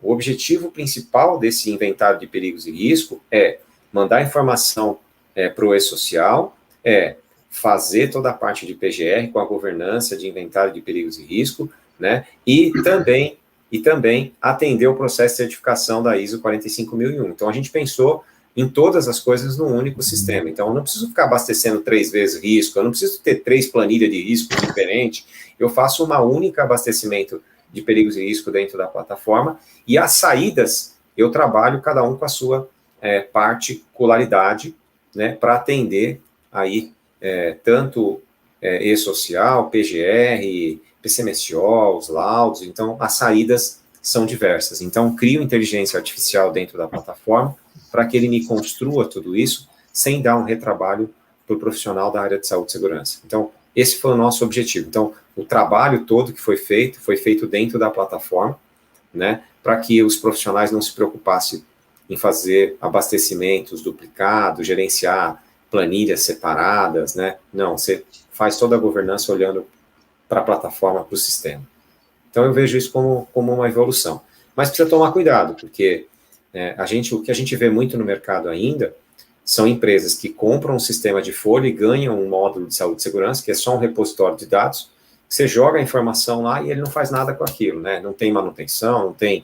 o objetivo principal desse inventário de perigos e risco é mandar informação para o e-social, fazer toda a parte de PGR com a governança de inventário de perigos e risco, né? E também atender o processo de certificação da ISO 45001. Então, a gente pensou em todas as coisas num único sistema. Então, eu não preciso ficar abastecendo 3 vezes risco, eu não preciso ter 3 planilhas de risco diferentes, eu faço uma única abastecimento de perigos e risco dentro da plataforma, e as saídas, eu trabalho cada um com a sua particularidade, né, para atender aí tanto e-social, PGR, PCMSO, os laudos, então as saídas são diversas. Então, crio inteligência artificial dentro da plataforma, para que ele me construa tudo isso, sem dar um retrabalho para o profissional da área de saúde e segurança. Então, esse foi o nosso objetivo. Então, o trabalho todo que foi feito dentro da plataforma, né, para que os profissionais não se preocupassem em fazer abastecimentos duplicados, gerenciar planilhas separadas, né? Não, você faz toda a governança olhando para a plataforma, para o sistema. Então, eu vejo isso como uma evolução. Mas precisa tomar cuidado, porque o que a gente vê muito no mercado ainda são empresas que compram um sistema de folha e ganham um módulo de saúde e segurança, que é só um repositório de dados, você joga a informação lá e ele não faz nada com aquilo, né? Não tem manutenção, não tem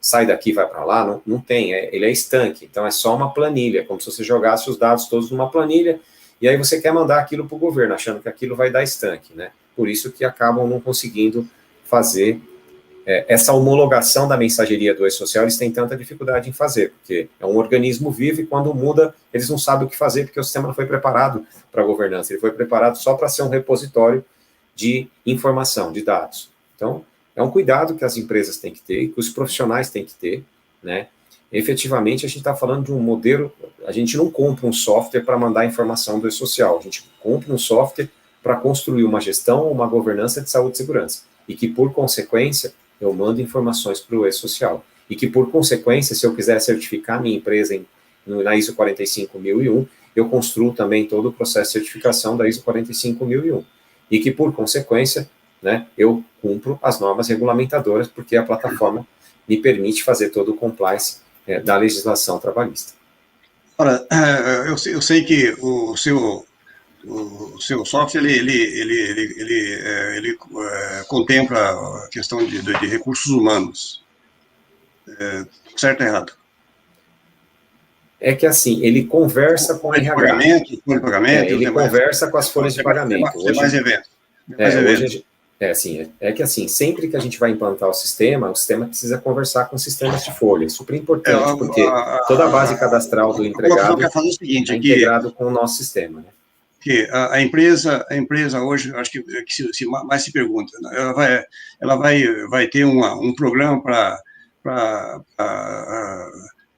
sai daqui, vai para lá, não tem, ele é estanque, então é só uma planilha, como se você jogasse os dados todos numa planilha, e aí você quer mandar aquilo para o governo, achando que aquilo vai dar estanque, né? Por isso que acabam não conseguindo fazer essa homologação da mensageria do e-social, eles têm tanta dificuldade em fazer, porque é um organismo vivo e quando muda, eles não sabem o que fazer, porque o sistema não foi preparado para a governança, ele foi preparado só para ser um repositório de informação, de dados. Então, é um cuidado que as empresas têm que ter, que os profissionais têm que ter, né? Efetivamente, a gente está falando de um modelo, a gente não compra um software para mandar informação do e-social, a gente compra um software para construir uma gestão, uma governança de saúde e segurança, e que, por consequência, eu mando informações para o e-social. E que, por consequência, se eu quiser certificar minha empresa na ISO 45001, eu construo também todo o processo de certificação da ISO 45001. E que, por consequência, né, eu cumpro as normas regulamentadoras, porque a plataforma me permite fazer todo o compliance da legislação trabalhista. Ora, eu sei que o seu software, ele contempla a questão de recursos humanos. Certo ou errado? É que assim, ele conversa com o RH. Ele conversa com as folhas de pagamento. Hoje, mais eventos. É que assim, sempre que a gente vai implantar o sistema precisa conversar com sistemas de folha. É super importante, porque toda a base cadastral do empregado é integrado com o nosso sistema, né? Que a empresa hoje, acho que mais se pergunta, ela vai ter um programa para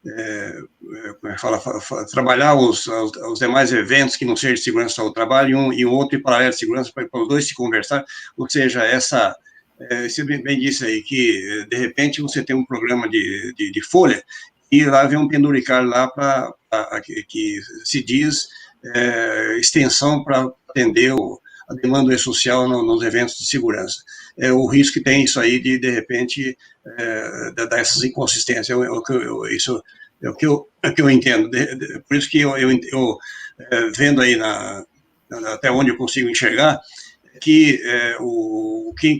como é que fala, trabalhar os demais eventos que não sejam de segurança ao trabalho e um outro em paralelo de segurança para os dois se conversar, ou seja, você bem disse aí que, de repente, você tem um programa de folha e lá vem um penduricalho lá que se diz extensão para atender a demanda social nos eventos de segurança. O risco que tem isso aí de repente, dar essas inconsistências. Isso é o que eu entendo. Por isso que eu vendo aí até onde eu consigo enxergar, que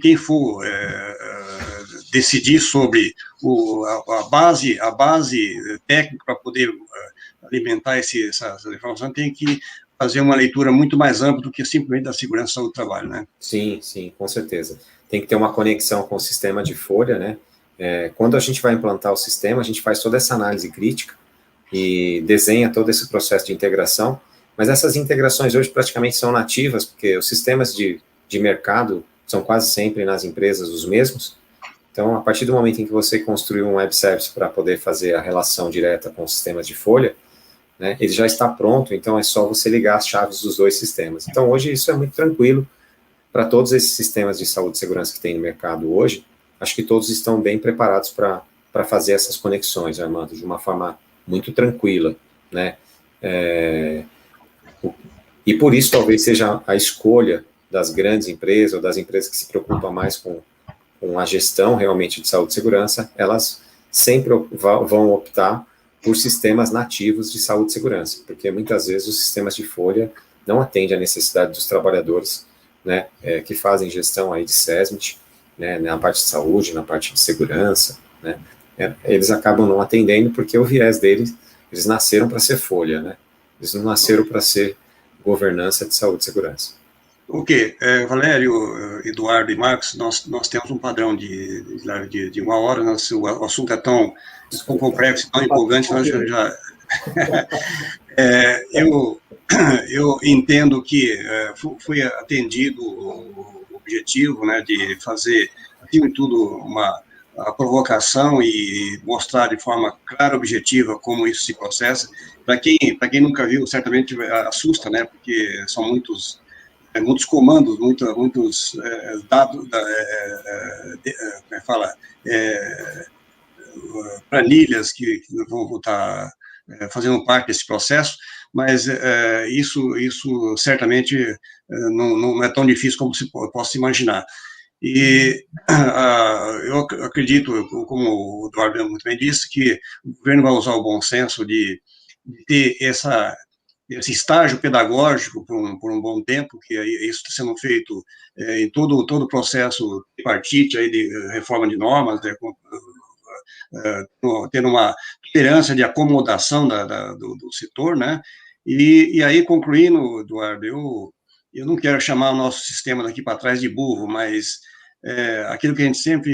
quem for decidir sobre a base técnica para poder alimentar essa informação tem que fazer uma leitura muito mais ampla do que simplesmente da segurança e saúde do trabalho, né? Sim, com certeza. Tem que ter uma conexão com o sistema de folha, né? Quando a gente vai implantar o sistema, a gente faz toda essa análise crítica e desenha todo esse processo de integração, mas essas integrações hoje praticamente são nativas, porque os sistemas de mercado são quase sempre nas empresas os mesmos. Então, a partir do momento em que você construiu um web service para poder fazer a relação direta com os sistemas de folha, né, ele já está pronto, então é só você ligar as chaves dos dois sistemas. Então, hoje isso é muito tranquilo para todos esses sistemas de saúde e segurança que tem no mercado hoje. Acho que todos estão bem preparados para fazer essas conexões, Armando, de uma forma muito tranquila, né? E por isso talvez seja a escolha das grandes empresas ou das empresas que se preocupam mais com a gestão realmente de saúde e segurança, elas sempre vão optar por sistemas nativos de saúde e segurança, porque muitas vezes os sistemas de folha não atendem à necessidade dos trabalhadores, né, que fazem gestão aí de SESMIT, né, na parte de saúde, na parte de segurança, né, eles acabam não atendendo porque o viés deles, eles nasceram para ser folha, né, eles não nasceram para ser governança de saúde e segurança. Ok, Valério, Eduardo e Marcos, nós temos um padrão de 1 hora, o assunto é tão complexo, tão empolgante, nós já eu entendo que foi atendido o objetivo, né, de fazer, acima de tudo, a provocação e mostrar de forma clara, objetiva, como isso se processa. Para quem nunca viu, certamente assusta, né, porque são muitos comandos, muitos dados, planilhas que vão estar fazendo parte desse processo, mas isso certamente não é tão difícil como se possa imaginar. E eu acredito, como o Eduardo muito bem disse, que o governo vai usar o bom senso de ter esse estágio pedagógico por um bom tempo, que isso está sendo feito em todo o processo tripartite aí de reforma de normas, tendo uma tolerância de acomodação do setor, né? E aí, concluindo, Eduardo, eu não quero chamar o nosso sistema daqui para trás de burro, mas aquilo que a gente sempre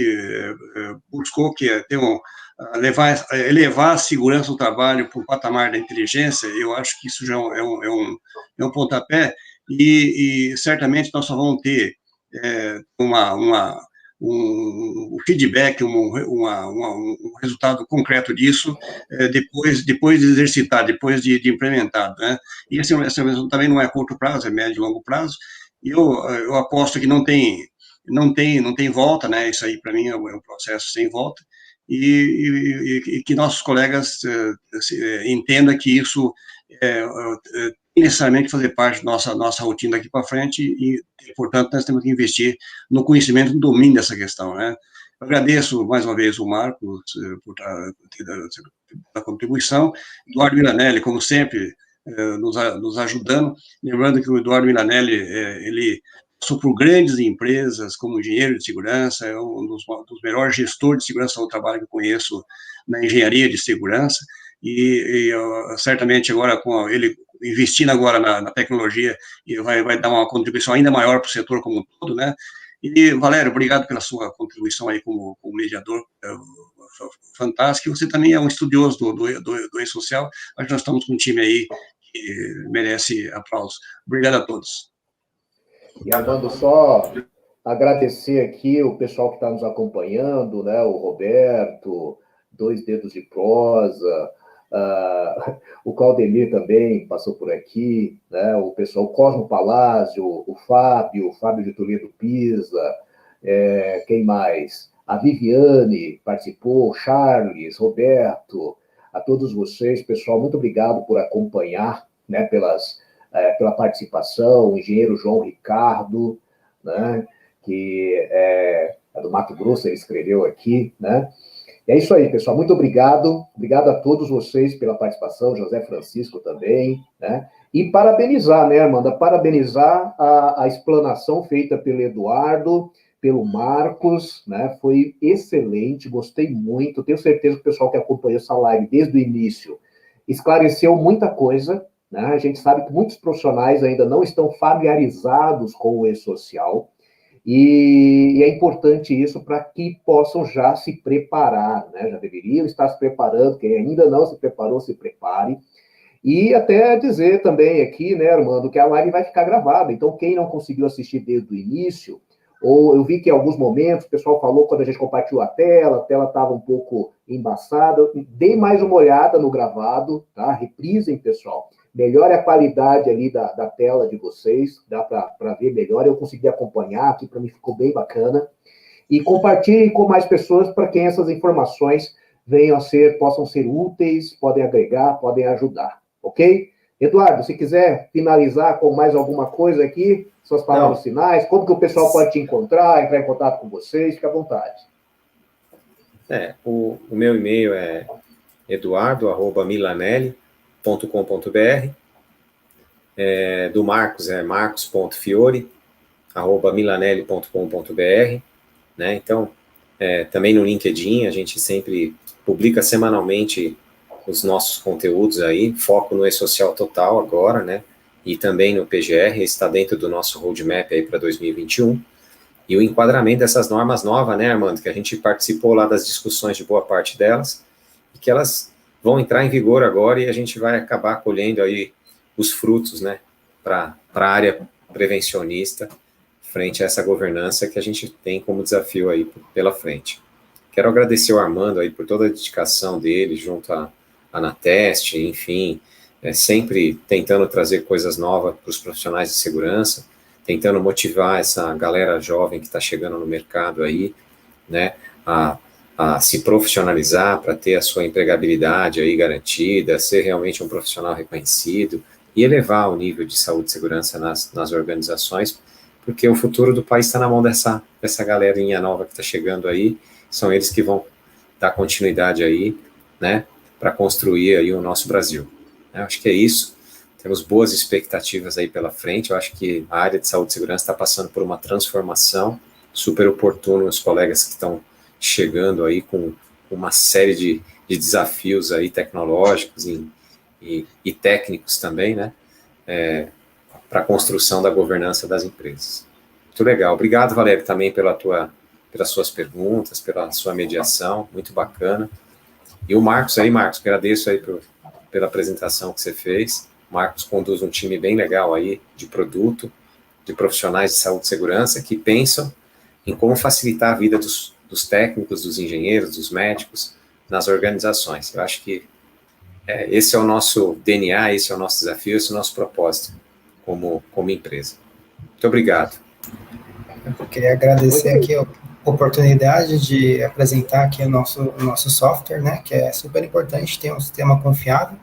buscou, que é elevar a segurança do trabalho para o patamar da inteligência, eu acho que isso já é um pontapé, e certamente nós só vamos ter um feedback, um resultado concreto disso, depois de exercitar, depois de implementado, né? E esse também não é curto prazo, é médio e longo prazo, e eu aposto que não tem volta, né? Isso aí, para mim, é um processo sem volta, e que nossos colegas entendam que isso tem necessariamente fazer parte da nossa rotina daqui para frente, e, portanto, nós temos que investir no conhecimento, no domínio dessa questão, né? Eu agradeço mais uma vez o Marcos por ter a contribuição, Eduardo Milanelli, como sempre, nos ajudando, lembrando que o Eduardo Milanelli, ele passou por grandes empresas como engenheiro de segurança, é um dos melhores gestores de segurança do trabalho que eu conheço na engenharia de segurança, e certamente agora, com ele investindo agora na tecnologia, vai dar uma contribuição ainda maior para o setor como um todo, né? E, Valério, obrigado pela sua contribuição aí como mediador, fantástico. Você também é um estudioso do e-social, mas nós estamos com um time aí que merece aplausos. Obrigado a todos. E, Armando, só agradecer aqui o pessoal que está nos acompanhando, né? O Roberto, Dois Dedos de Prosa, O Claudemir também passou por aqui, né? O pessoal, o Cosmo Palazzo, o Fábio de Toledo Pisa, quem mais? A Viviane participou, Charles, Roberto, a todos vocês, pessoal, muito obrigado por acompanhar, né, pela participação, o engenheiro João Ricardo, né, que é do Mato Grosso, ele escreveu aqui, né? É isso aí, pessoal. Muito obrigado. Obrigado a todos vocês pela participação, José Francisco também, né? E parabenizar, né, Armanda? Parabenizar a explanação feita pelo Eduardo, pelo Marcos, né? Foi excelente, gostei muito. Tenho certeza que o pessoal que acompanhou essa live desde o início esclareceu muita coisa, né? A gente sabe que muitos profissionais ainda não estão familiarizados com o e-social. E é importante isso para que possam já se preparar, né? Já deveriam estar se preparando, quem ainda não se preparou, se prepare. E até dizer também aqui, né, Armando, que a live vai ficar gravada, então quem não conseguiu assistir desde o início, ou eu vi que em alguns momentos o pessoal falou quando a gente compartilhou a tela estava um pouco embaçada, dê mais uma olhada no gravado, tá? Reprisem, pessoal. Melhore a qualidade ali da tela de vocês, dá para ver melhor. Eu consegui acompanhar, aqui para mim ficou bem bacana. E compartilhe com mais pessoas para quem essas informações possam ser úteis, podem agregar, podem ajudar, ok? Eduardo, se quiser finalizar com mais alguma coisa aqui, suas palavras finais, como que o pessoal pode te encontrar, entrar em contato com vocês, fique à vontade. O meu e-mail é eduardo@milanelli.com.br, do Marcos é marcos.fiore@milanelli.com.br, né? Então, também no LinkedIn, a gente sempre publica semanalmente os nossos conteúdos aí, foco no e-social total agora, né? E também no PGR, está dentro do nosso roadmap aí para 2021. E o enquadramento dessas normas novas, né, Armando, que a gente participou lá das discussões de boa parte delas, e que elas vão entrar em vigor agora e a gente vai acabar colhendo aí os frutos, né, para a área prevencionista, frente a essa governança que a gente tem como desafio aí pela frente. Quero agradecer ao Armando aí por toda a dedicação dele junto à Anatest, enfim, sempre tentando trazer coisas novas para os profissionais de segurança, tentando motivar essa galera jovem que está chegando no mercado aí, né, a se profissionalizar para ter a sua empregabilidade aí garantida, ser realmente um profissional reconhecido e elevar o nível de saúde e segurança nas organizações, porque o futuro do país está na mão dessa galerinha nova que está chegando aí, são eles que vão dar continuidade aí, né, para construir aí o nosso Brasil. Eu acho que é isso. Temos boas expectativas aí pela frente. Eu acho que a área de saúde e segurança está passando por uma transformação super oportuna. Os colegas que estão chegando aí com uma série de desafios aí tecnológicos e técnicos também, né, para a construção da governança das empresas. Muito legal. Obrigado, Valério, também pelas suas perguntas, pela sua mediação, muito bacana. E o Marcos, agradeço aí pela apresentação que você fez. O Marcos conduz um time bem legal aí de produto, de profissionais de saúde e segurança que pensam em como facilitar a vida dos técnicos, dos engenheiros, dos médicos nas organizações. Eu acho que esse é o nosso DNA, esse é o nosso desafio, esse é o nosso propósito como empresa. Muito obrigado. Eu queria agradecer aqui a oportunidade de apresentar aqui o nosso software, né, que é super importante ter um sistema confiável,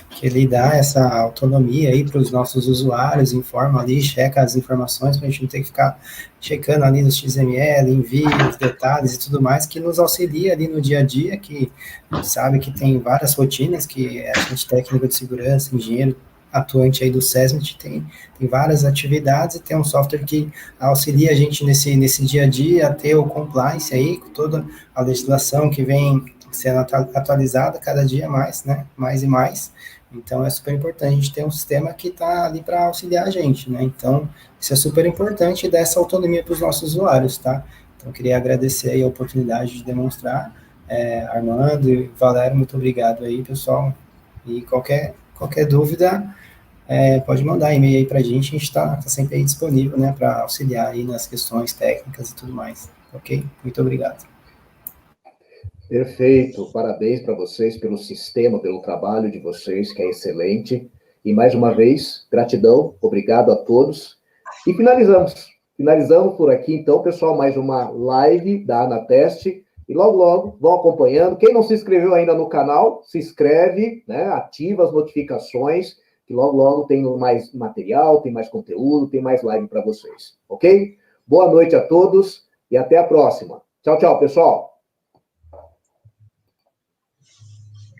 que ele dá essa autonomia aí para os nossos usuários, informa ali, checa as informações, para a gente não ter que ficar checando ali nos XML, envios, detalhes e tudo mais, que nos auxilia ali no dia a dia, que a gente sabe que tem várias rotinas, que a gente técnico de segurança, engenheiro, atuante aí do SESMIT, tem várias atividades e tem um software que auxilia a gente nesse dia a dia a ter o compliance aí, com toda a legislação que vem sendo atualizada cada dia mais, né, mais e mais. Então, é super importante a gente ter um sistema que está ali para auxiliar a gente, né? Então, isso é super importante e dá essa autonomia para os nossos usuários, tá? Então, eu queria agradecer aí a oportunidade de demonstrar. Armando e Valério, muito obrigado aí, pessoal. E qualquer dúvida, pode mandar e-mail aí para a gente está sempre aí disponível, né, para auxiliar aí nas questões técnicas e tudo mais, ok? Muito obrigado. Perfeito, parabéns para vocês pelo sistema, pelo trabalho de vocês, que é excelente. E mais uma vez, gratidão, obrigado a todos. E finalizamos por aqui, então, pessoal, mais uma live da Anateste. E logo, logo, vão acompanhando. Quem não se inscreveu ainda no canal, se inscreve, né? Ativa as notificações, que logo, logo tem mais material, tem mais conteúdo, tem mais live para vocês, ok? Boa noite a todos e até a próxima. Tchau, tchau, pessoal.